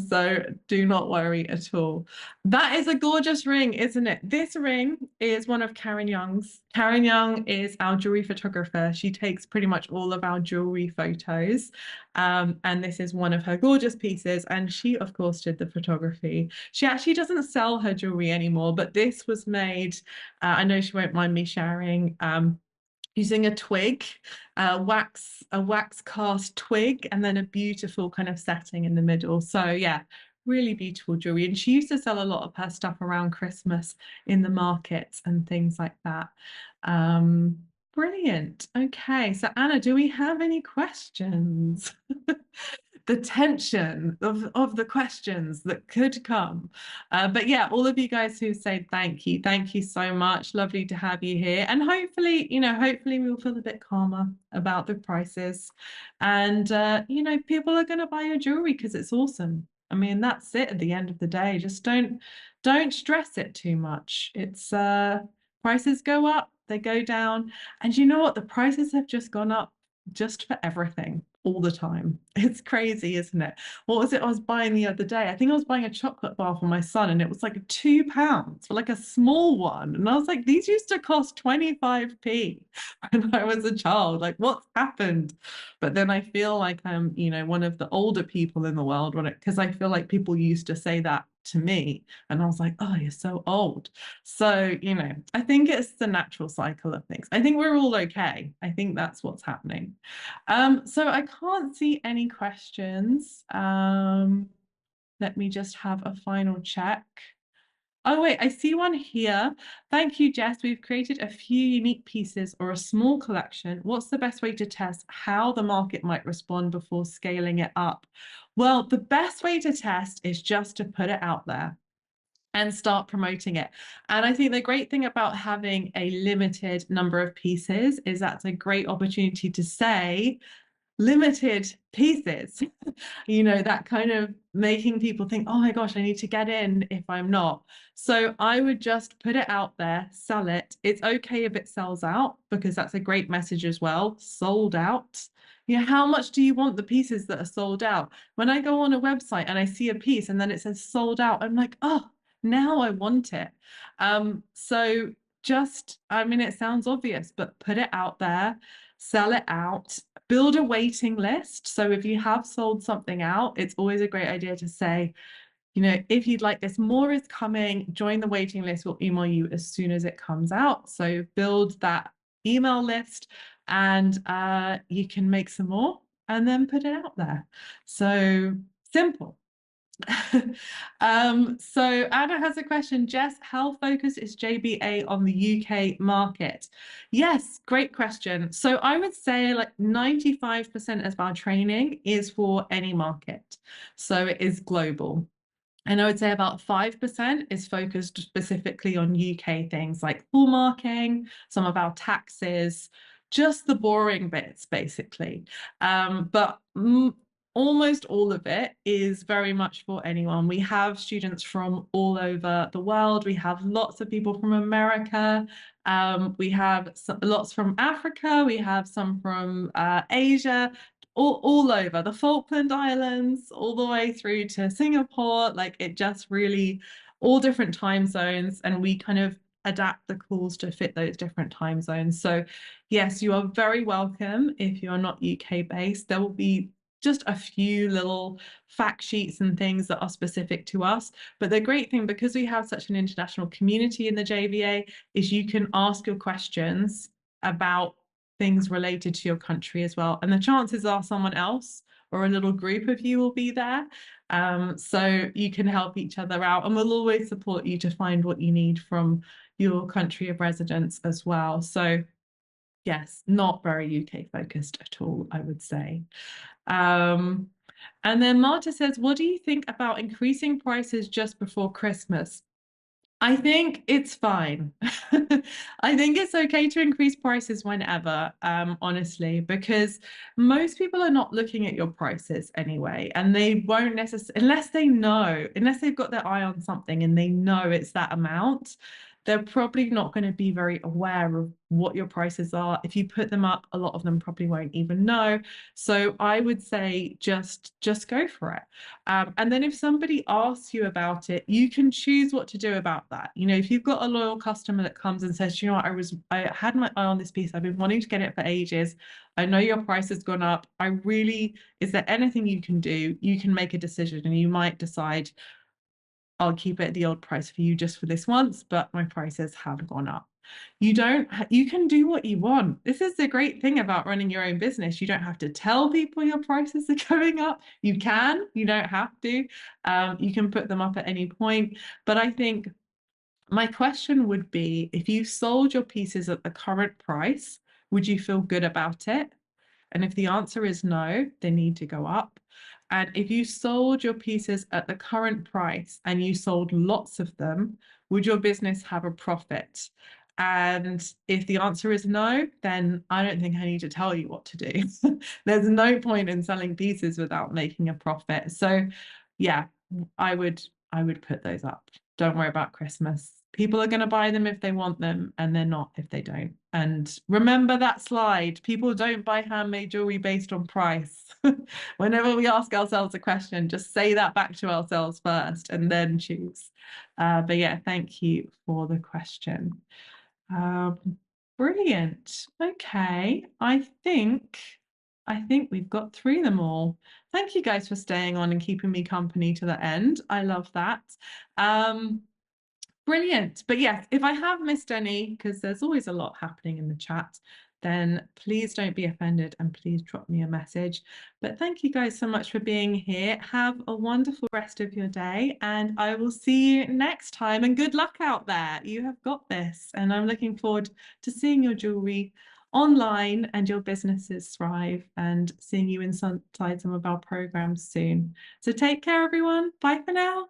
So do not worry at all. That is a gorgeous ring, isn't it? This ring is one of Karen Young's. Karen Young is our jewelry photographer. She takes pretty much all of our jewelry photos. And this is one of her gorgeous pieces. And she, of course, did the photography. She actually doesn't sell her jewelry anymore, but this was made, I know she won't mind me sharing, using a twig, a wax cast twig, and then a beautiful kind of setting in the middle. So yeah, really beautiful jewelry. And she used to sell a lot of her stuff around Christmas in the markets and things like that. Brilliant. Okay, so Anna, do we have any questions? The tension of the questions that could come. But yeah, all of you guys who say thank you so much. Lovely to have you here. And hopefully, hopefully we'll feel a bit calmer about the prices. And, people are going to buy your jewelry because it's awesome. I mean, that's it at the end of the day. Just don't stress it too much. It's prices go up, they go down. And you know what? The prices have just gone up just for everything all the time. It's crazy, isn't it? What was it I was buying the other day? I think I was buying a chocolate bar for my son, and it was like £2 for like a small one. And I was like, these used to cost 25p when I was a child. Like, what's happened? But then I feel like I'm, one of the older people in the world because I feel like people used to say that to me. And I was like, oh, you're so old. So, I think it's the natural cycle of things. I think we're all okay. I think that's what's happening. So I can't see any questions. Let me just have a final check. Oh, wait, I see one here. Thank you, Jess. We've created a few unique pieces or a small collection. What's the best way to test how the market might respond before scaling it up? Well, the best way to test is just to put it out there and start promoting it. And I think the great thing about having a limited number of pieces is that's a great opportunity to say, limited pieces, that kind of making people think, oh my gosh, I need to get in if I'm not. So I would just put it out there, sell it. It's okay if it sells out because that's a great message as well. Sold out. How much do you want the pieces that are sold out? When I go on a website and I see a piece and then it says sold out, I'm like, oh, now I want it. So it sounds obvious, but put it out there, sell it out. Build a waiting list. So if you have sold something out, it's always a great idea to say, if you'd like this, more is coming, join the waiting list. We'll email you as soon as it comes out. So build that email list and you can make some more and then put it out there. So simple. So Anna has a question. Jess, how focused is JBA on the UK market? Yes, great question. So I would say like 95% of our training is for any market. So it is global. And I would say about 5% is focused specifically on UK things like hallmarking, some of our taxes, just the boring bits, basically. But almost all of it is very much for anyone. We have students from all over the world. We have lots of people from America. We have lots from Africa. We have some from Asia. All over the Falkland Islands, all the way through to Singapore. Like it just really all different time zones, and we kind of adapt the calls to fit those different time zones. So yes, you are very welcome if you're not UK based. There will be just a few little fact sheets and things that are specific to us. But the great thing, because we have such an international community in the JVA, is you can ask your questions about things related to your country as well. And the chances are someone else or a little group of you will be there. So you can help each other out, and we'll always support you to find what you need from your country of residence as well. So yes, not very UK focused at all, I would say. And then Marta says, what do you think about increasing prices just before Christmas? I think it's fine. I think it's okay to increase prices whenever, honestly, because most people are not looking at your prices anyway, and they won't necessarily, unless they know, unless they've got their eye on something and they know it's that amount, they're probably not going to be very aware of what your prices are. If you put them up, a lot of them probably won't even know. So I would say just go for it. And then if somebody asks you about it, you can choose what to do about that. You know, if you've got a loyal customer that comes and says, you know what, I had my eye on this piece. I've been wanting to get it for ages. I know your price has gone up. Is there anything you can do? You can make a decision and you might decide, I'll keep it at the old price for you just for this once, but my prices have gone up. You can do what you want. This is the great thing about running your own business. You don't have to tell people your prices are going up. You don't have to. You can put them up at any point. But I think my question would be, if you sold your pieces at the current price, would you feel good about it? And if the answer is no, they need to go up. And if you sold your pieces at the current price and you sold lots of them, would your business have a profit? And if the answer is no, then I don't think I need to tell you what to do. There's no point in selling pieces without making a profit. So yeah, I would I would put those up. Don't worry about Christmas. People are going to buy them if they want them, and they're not if they don't. And remember that slide. People don't buy handmade jewelry based on price. Whenever we ask ourselves a question, just say that back to ourselves first and then choose. But yeah, thank you for the question. Brilliant. Okay, I think we've got through them all. Thank you guys for staying on and keeping me company to the end. I love that. Um, Brilliant. But yes, if I have missed any, because there's always a lot happening in the chat, then please don't be offended and please drop me a message. But thank you guys so much for being here. Have a wonderful rest of your day, and I will see you next time. And good luck out there. You have got this. And I'm looking forward to seeing your jewelry online and your businesses thrive, and seeing you inside some of our programs soon. So take care, everyone. Bye for now.